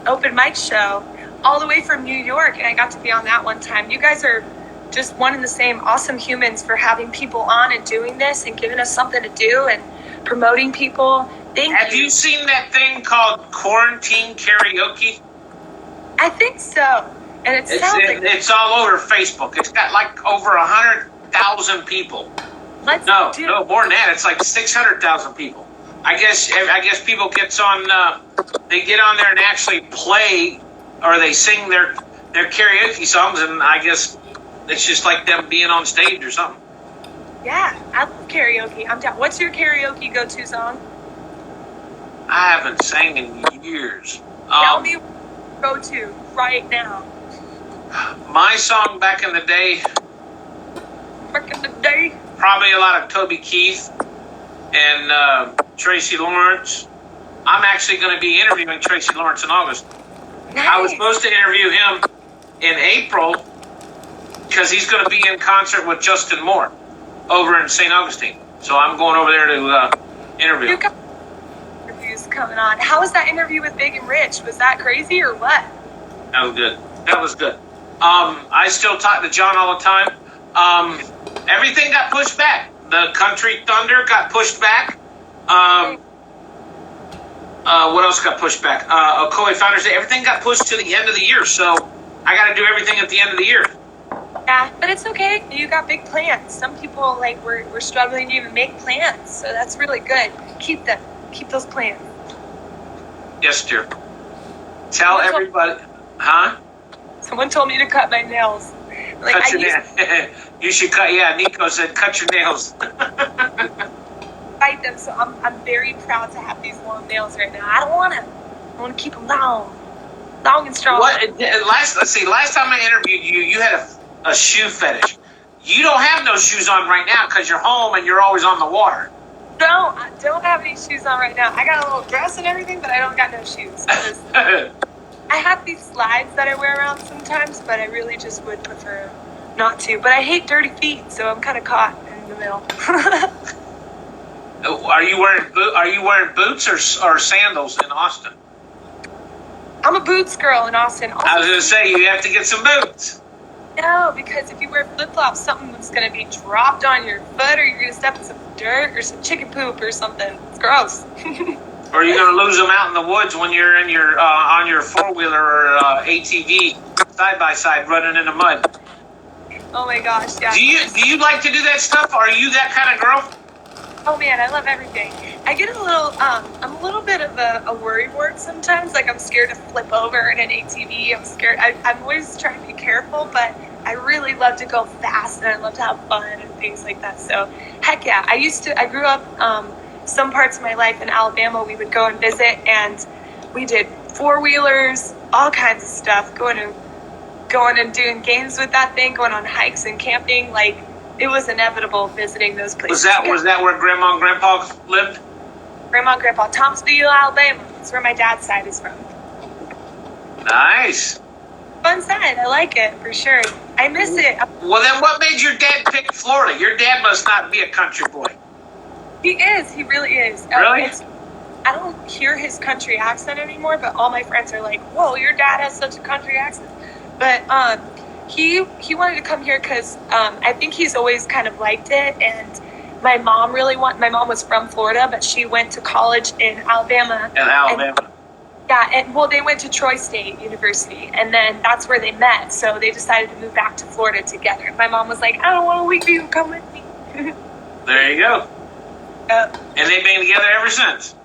open mic show all the way from New York, and I got to be on that one time. You guys are just one and the same awesome humans for having people on and doing this and giving us something to do and promoting people. Thank you. Have you seen that thing called quarantine karaoke? I think so. And It's all over Facebook. It's got like over 100,000 people. No, more than that. It's like 600,000 people. I guess people gets on. They get on there and actually play, or they sing their karaoke songs, and I guess it's just like them being on stage or something. Yeah, I love karaoke. I'm down. What's your karaoke go-to song? I haven't sang in years. Tell me go-to right now. My song back in the day. Back in the day. Probably a lot of Toby Keith and Tracy Lawrence. I'm actually going to be interviewing Tracy Lawrence in August. Nice. I was supposed to interview him in April because he's going to be in concert with Justin Moore over in St. Augustine. So I'm going over there to interview. You got interviews coming on. How was that interview with Big and Rich? Was that crazy or what? That was good. That was good. I still talk to John all the time. Everything got pushed back. The Country Thunder got pushed back. What else got pushed back? Ocoee Founders Day. Everything got pushed to the end of the year. So I got to do everything at the end of the year. Yeah, but it's okay. You got big plans. Some people we're struggling to even make plans. So that's really good. Keep them. Keep those plans. Yes, dear. Tell everybody. Huh? Someone told me to cut my nails. Like, cut your nails. You should cut. Yeah, Nico said cut your nails. Fight them. So I'm very proud to have these long nails right now. I don't want to. I want to keep them long and strong. Let's see. Last time I interviewed you, you had a shoe fetish. You don't have no shoes on right now because you're home and you're always on the water. No, I don't have any shoes on right now. I got a little dress and everything, but I don't got no shoes. I have these slides that I wear around sometimes, but I really just would prefer not to. But I hate dirty feet, so I'm kind of caught in the middle. Are you wearing boots or sandals in Austin? I'm a boots girl in Austin. I was going to say, you have to get some boots. No, because if you wear flip-flops, something's going to be dropped on your foot, or you're going to step in some dirt or some chicken poop or something. It's gross. Or you're going to lose them out in the woods when you're in your on your four-wheeler or ATV side-by-side running in the mud. Oh my gosh, yeah. Do you like to do that stuff? Are you that kind of girl? Oh man, I love everything. I get a little, I'm a little bit of a worrywart sometimes. Like I'm scared to flip over in an ATV. I'm scared. I'm always trying to be careful, but I really love to go fast and I love to have fun and things like that. So heck yeah. I grew up, some parts of my life in Alabama, we would go and visit and we did four-wheelers, all kinds of stuff, going and doing games with that thing, going on hikes and camping. Like it was inevitable visiting those places. Was that where Grandma and Grandpa lived? Grandma and Grandpa, Thomasville, Alabama. That's where my dad's side is from. Nice. fun side. I like it for sure. I miss it. Well, then what made your dad pick Florida? Your dad must not be a country boy. He is. He really is. Really? I don't hear his country accent anymore, but all my friends are like, "Whoa, your dad has such a country accent." But he wanted to come here because I think he's always kind of liked it, and my mom was from Florida, but she went to college in Alabama. In Alabama. And they went to Troy State University, and then that's where they met. So they decided to move back to Florida together. My mom was like, "I don't want to leave you. Come with me." There you go. And they've been together ever since.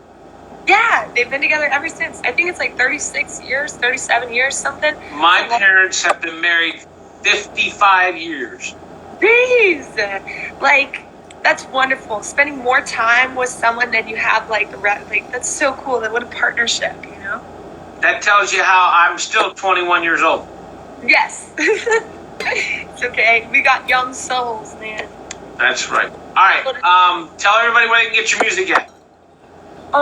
Yeah, they've been together ever since. I think it's like 36 years, 37 years, something. My parents have been married 55 years. Jeez. Like, that's wonderful. Spending more time with someone than you have, that's so cool. What a partnership, you know? That tells you how I'm still 21 years old. Yes. It's okay. We got young souls, man. That's right. All right. Tell everybody where they can get your music at.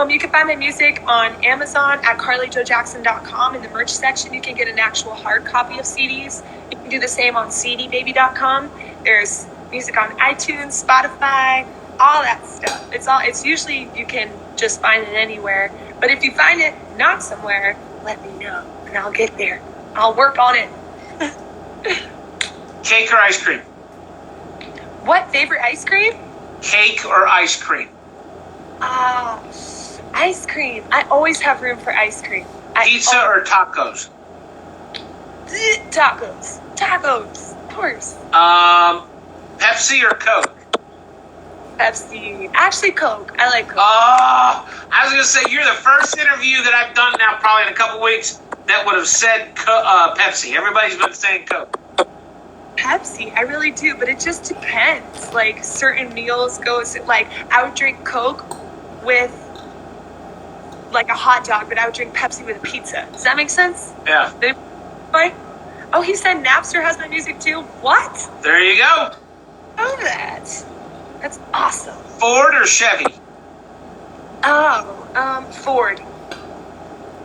You can find my music on Amazon at carlyjoejackson.com. In the merch section, you can get an actual hard copy of CDs. You can do the same on cdbaby.com. There's music on iTunes, Spotify, all that stuff. It's usually you can just find it anywhere. But if you find it not somewhere, let me know and I'll get there. I'll work on it. Cake or ice cream? What favorite ice cream? Cake or ice cream? Ice cream. I always have room for ice cream. Pizza or tacos? Tacos, of course. Pepsi or Coke? Pepsi. Actually, Coke. I like Coke. I was going to say, you're the first interview that I've done now, probably in a couple weeks, that would have said Pepsi. Everybody's been saying Coke. Pepsi, I really do, but it just depends. Like, certain meals I would drink Coke with like a hot dog, but I would drink Pepsi with a pizza. Does that make sense? Yeah. Oh, he said Napster has my music too? What? There you go. Know that. That's awesome. Ford or Chevy? Ford.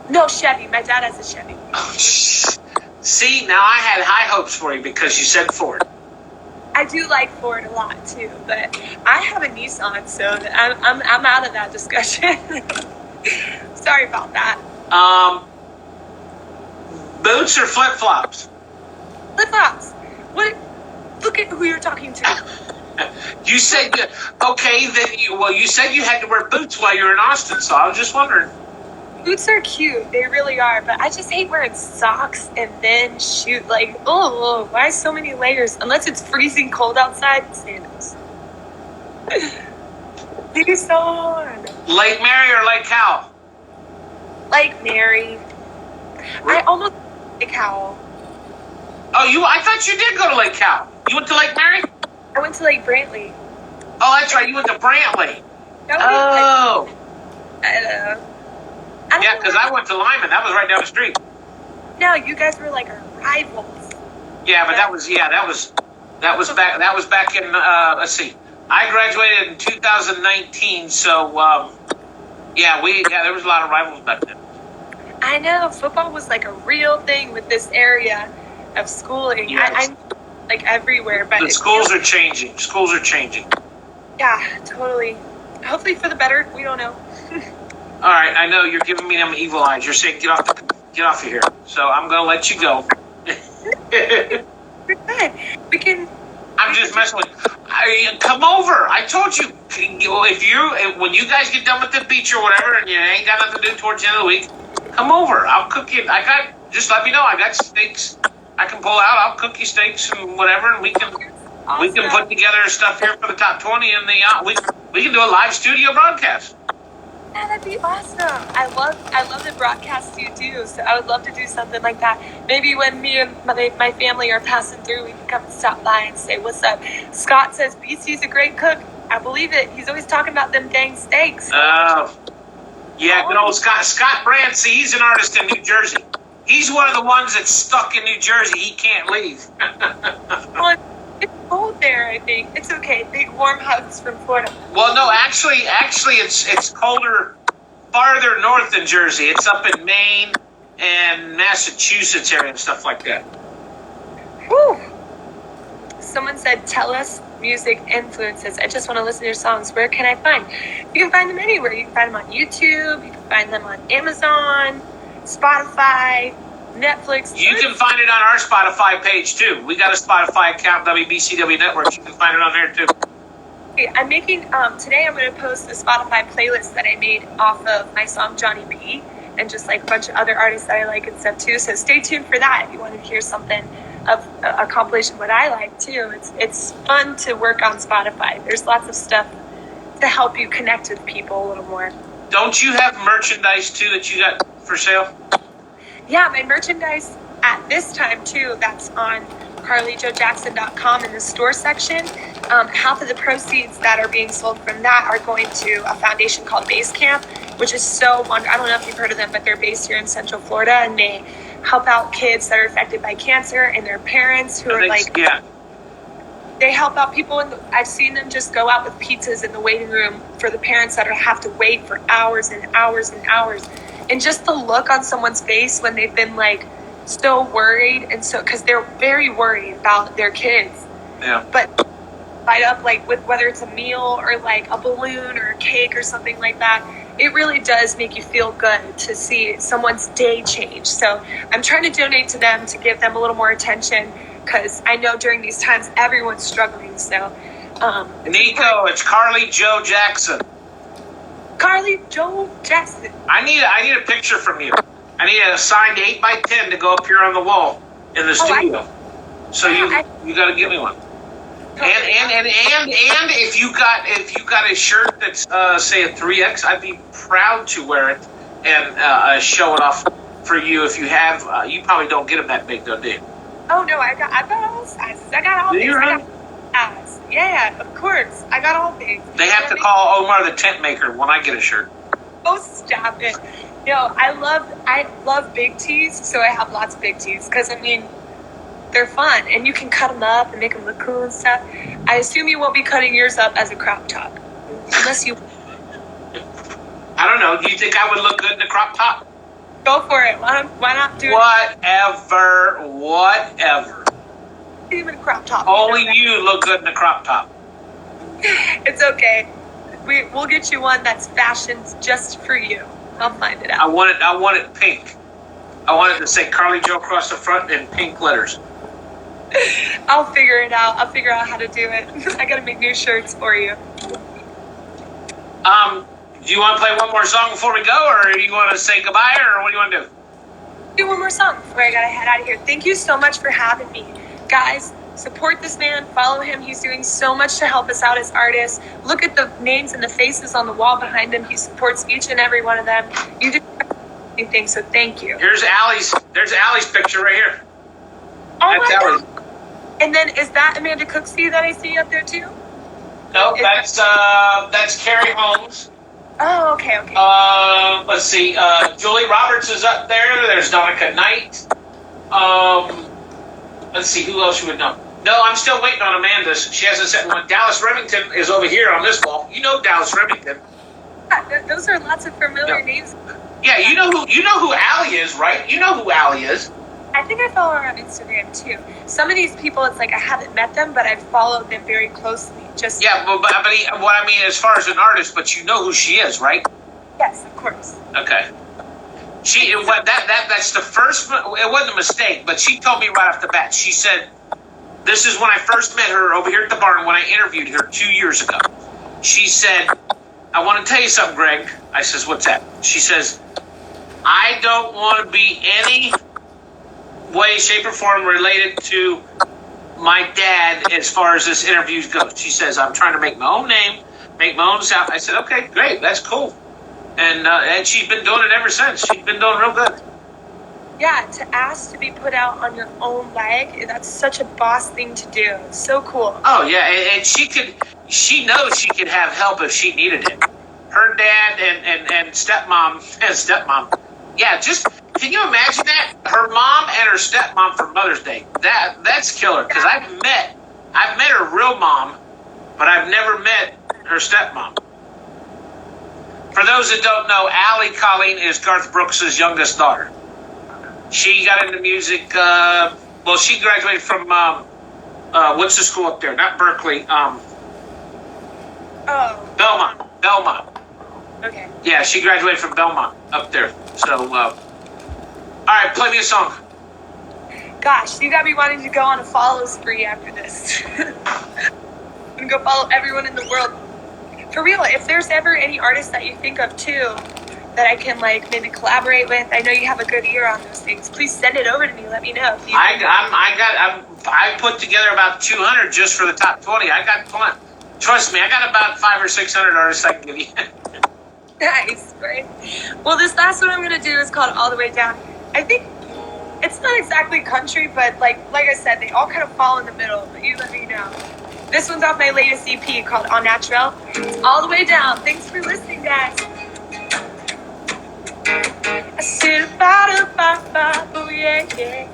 No, Chevy. My dad has a Chevy. Oh, see, now I had high hopes for you because you said Ford. I do like Ford a lot too, but I have a Nissan, so I'm out of that discussion. Sorry about that. Boots or flip-flops? Flip-flops. What? Look at who you're talking to. You said, okay, you said you had to wear boots while you were in Austin, so I was just wondering. Boots are cute. They really are, but I just hate wearing socks and then shoes. Like, why so many layers? Unless it's freezing cold outside, sandals. Tucson. Lake Mary or Lake Howell? Lake Mary. I almost Lake Howell. Oh, I thought you did go to Lake Howell. You went to Lake Mary? I went to Lake Brantley. Oh, that's right. You went to Brantley. Oh. Yeah, because I went to Lyman. That was right down the street. No, you guys were like our rivals. Yeah, but that was back in let's see. I graduated in 2019, so there was a lot of rivals back then. I know football was like a real thing with this area of schooling. Yes. I'm like everywhere, but the schools are changing. Schools are changing. Yeah, totally. Hopefully for the better. We don't know. All right, I know you're giving me them evil eyes. You're saying get off of here. So I'm gonna let you go. We're good. I'm just messing with you. Come over. I told you when you guys get done with the beach or whatever, and you ain't got nothing to do towards the end of the week, come over. I'll cook you. Just let me know. I got steaks I can pull out. I'll cook you steaks and whatever, and we can put together stuff here for the top 20, and we can do a live studio broadcast. Yeah, that'd be awesome. I love the broadcasts you do, so I would love to do something like that. Maybe when me and my family are passing through, we can come and stop by and say what's up. Scott says BC's a great cook. I believe it. He's always talking about them dang steaks. Oh, yeah, good old Scott. Scott Brand, see, he's an artist in New Jersey. He's one of the ones that's stuck in New Jersey. He can't leave. Well, it's cold there, I think. It's okay. Big warm hugs from Florida. Well, no, actually, it's colder farther north than Jersey. It's up in Maine and Massachusetts area and stuff like that. Whew. Someone said, tell us music influences. I just want to listen to your songs. Where can I find? You can find them anywhere. You can find them on YouTube. You can find them on Amazon, Spotify, Netflix. You can find it on our Spotify page too. We got a Spotify account, WBCW Network. You can find it on there too. I'm making, today I'm going to post a Spotify playlist that I made off of my song Johnny B, and just like a bunch of other artists that I like and stuff too. So stay tuned for that if you want to hear something of a compilation of what I like too. It's fun to work on Spotify. There's lots of stuff to help you connect with people a little more. Don't you have merchandise too that you got for sale? Yeah, my merchandise at this time too, that's on CarlyJoeJackson.com in the store section. Half of the proceeds that are being sold from that are going to a foundation called Base Camp, which is so wonderful. I don't know if you've heard of them, but they're based here in Central Florida, and they help out kids that are affected by cancer and their parents who are they help out people. I've seen them just go out with pizzas in the waiting room for the parents that have to wait for hours and hours and hours. And just the look on someone's face when they've been like so worried, and so because they're very worried about their kids. Yeah. But light up like with whether it's a meal or like a balloon or a cake or something like that, it really does make you feel good to see someone's day change. So I'm trying to donate to them to give them a little more attention, because I know during these times everyone's struggling. So Nico, it's Carly Joe Jackson. Carly Joe Jackson. I need a picture from you. I need a signed 8x10 to go up here on the wall in the studio. You got to give me one. And if you got a shirt that's say a 3X, I'd be proud to wear it and show it off for you. If you have, you probably don't get them that big though, do you? Oh no, I got all sizes. I got all things. Yeah, of course. I got all things. They have to call Omar the tent maker when I get a shirt. Oh, stop it. No, I love big tees, so I have lots of big tees, because I mean, they're fun, and you can cut them up and make them look cool and stuff. I assume you won't be cutting yours up as a crop top, unless you... I don't know. Do you think I would look good in a crop top? Go for it. Why not do it? Whatever. Even a crop top. Only you look good in a crop top. It's okay. We'll get you one that's fashioned just for you. I'll find it out. I want it pink. I want it to say Carly Joe across the front in pink letters. I'll figure it out. I'll figure out how to do it. I gotta make new shirts for you. Do you want to play one more song before we go, or do you want to say goodbye, or what do you want to do? Do one more song before I gotta head out of here. Thank you so much for having me. Guys, support this man. Follow him. He's doing so much to help us out as artists. Look at the names and the faces on the wall behind him. He supports each and every one of them. You do anything, so thank you. There's Allie's picture right here. Oh, that's my Allie. God. And then is that Amanda Cooksey that I see up there too? No, that's Carrie Holmes. Oh, okay. Let's see. Julie Roberts is up there. There's Donica Knight. Let's see, who else you would know? No, I'm still waiting on Amanda's. She hasn't sent one. Dallas Remington is over here on this wall. You know Dallas Remington. Yeah, those are lots of familiar names. Yeah, you know who Allie is, right? You know who Allie is. I think I follow her on Instagram too. Some of these people, it's like I haven't met them, but I've followed them very closely. But what I mean, as far as an artist, but you know who she is, right? Yes, of course. Okay. That's the first. It wasn't a mistake, but she told me right off the bat. She said, "This is when I first met her over here at the barn when I interviewed her 2 years ago." She said, "I want to tell you something, Greg." I says, "What's that?" She says, "I don't want to be any way, shape, or form related to my dad as far as this interview goes." She says, "I'm trying to make my own name, make my own sound." I said, "Okay, great, that's cool." And she's been doing it ever since. She's been doing real good. Yeah, to ask to be put out on your own leg, that's such a boss thing to do. So cool. Oh yeah, and she knows she could have help if she needed it. Her dad and stepmom. Yeah, just can you imagine that? Her mom and her stepmom for Mother's Day. That's killer. Because I've met her real mom, but I've never met her stepmom. For those that don't know, Allie Colleen is Garth Brooks' youngest daughter. She got into music. Well, she graduated from what's the school up there? Not Berkeley. Belmont. Okay. Yeah, she graduated from Belmont up there. So, all right, play me a song. Gosh, you got me wanting to go on a follow spree after this. I'm gonna go follow everyone in the world. For real, if there's ever any artists that you think of too, that I can like maybe collaborate with, I know you have a good ear on those things. Please send it over to me. Let me know. I put together about 200 just for the top 20. I got plenty. Trust me, I got about 500 or 600 artists I can give you. Nice, right? Well, this last one I'm gonna do is called All the Way Down. I think it's not exactly country, but like I said, they all kind of fall in the middle. But you let me know. This one's off my latest EP called All Natural. It's All the Way Down. Thanks for listening, guys. I said about oh yeah, yeah,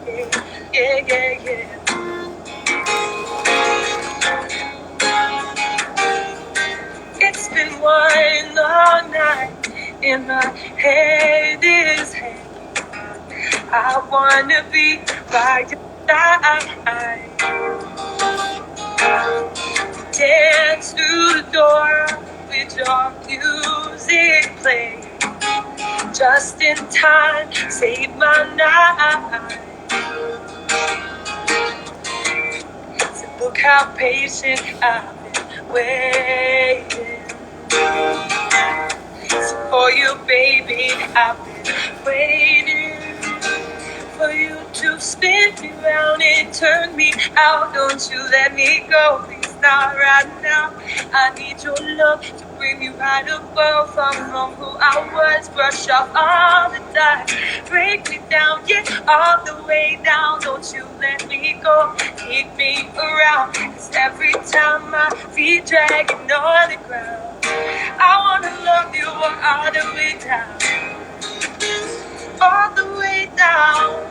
yeah, yeah, yeah. It's been one long night in my head is heavy. I wanna be by your side. Dance through the door with your music playing. Just in time, save my night. So look how patient I've been waiting. So for you, baby, I've been waiting for you to spin me round and turn me out. Don't you let me go, please not right now. I need your love to bring me right above. I'm from who I was, brush off all the dust. Break me down, yeah, all the way down. Don't you let me go, keep me around. Cause every time my feet dragging on the ground, I wanna love you all the way down. All the way down.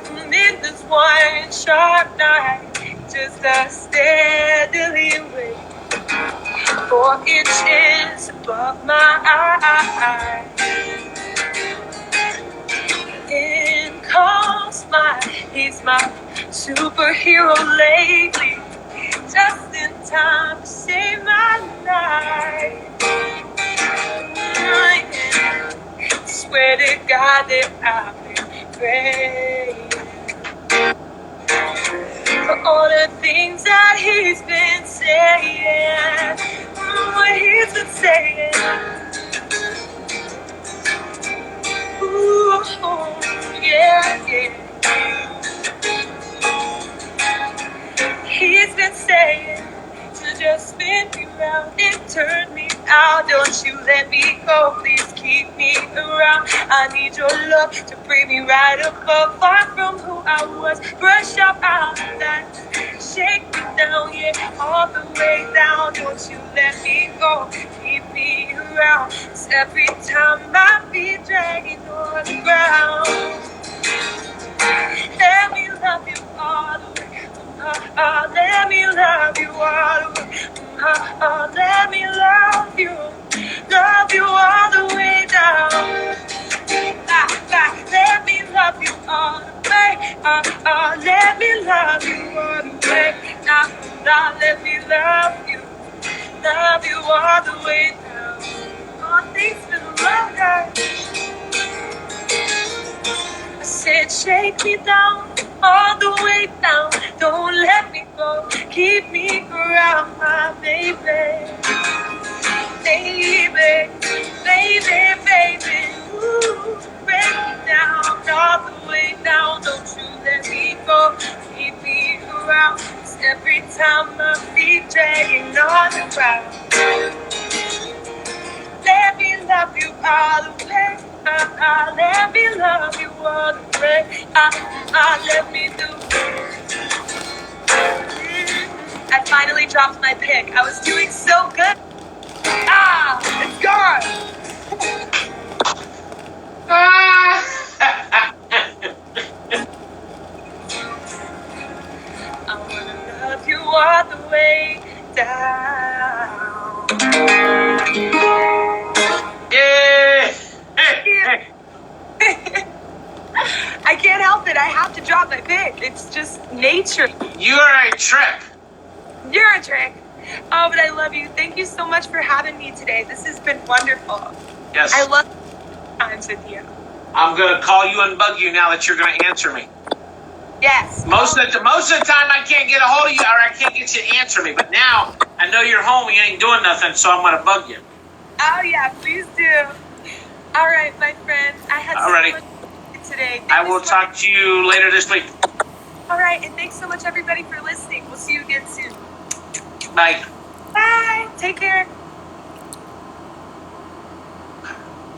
In this one sharp night, just a steadily wait. 4 inches above my eye. In comes he's my superhero lately. Just in time to save my life. Swear to God that I've been praying for all the things that he's been saying. What he's been saying. Ooh, yeah, yeah. He's been saying to just spin me round and turn me out. Don't you let me go, please keep me around. I need your love to bring me right above. Far from who I was, brush up all of that. Shake me down, yeah, all the way down. Don't you let me go, keep me around. 'Cause every time my feet dragging on the ground, let me love you all the way. Let me love you all the way. Let me love you all the way down. Let me love you all the way. Let me love you all the way. Let me love you all the way down. Oh, thanks for the love, guys. I said, shake me down, all the way down. Don't let me go, keep me around, my baby. Baby, baby, baby. Ooh, break me down, all the way down. Don't you let me go, keep me around. 'Cause every time my feet dragging on the ground, let me love you all the way. Let me love you all the way. Let me do. I finally dropped my pick. I was doing so good. It's gone. I wanna love you all the way down. can't help it. I have to drop my pick. It's just nature. You're a trick. You're a trick. Oh, but I love you. Thank you so much for having me today. This has been wonderful. Yes. I love times with you. I'm going to call you and bug you now that you're going to answer me. Yes. Most of the time I can't get a hold of you, or I can't get you to answer me. But now I know you're home and you ain't doing nothing, so I'm going to bug you. Oh, yeah, please do. All right, my friend. I had Alrighty. so much fun today. I will talk to you later this week. All right, and thanks so much, everybody, for listening. We'll see you again soon. Bye. Bye. Take care.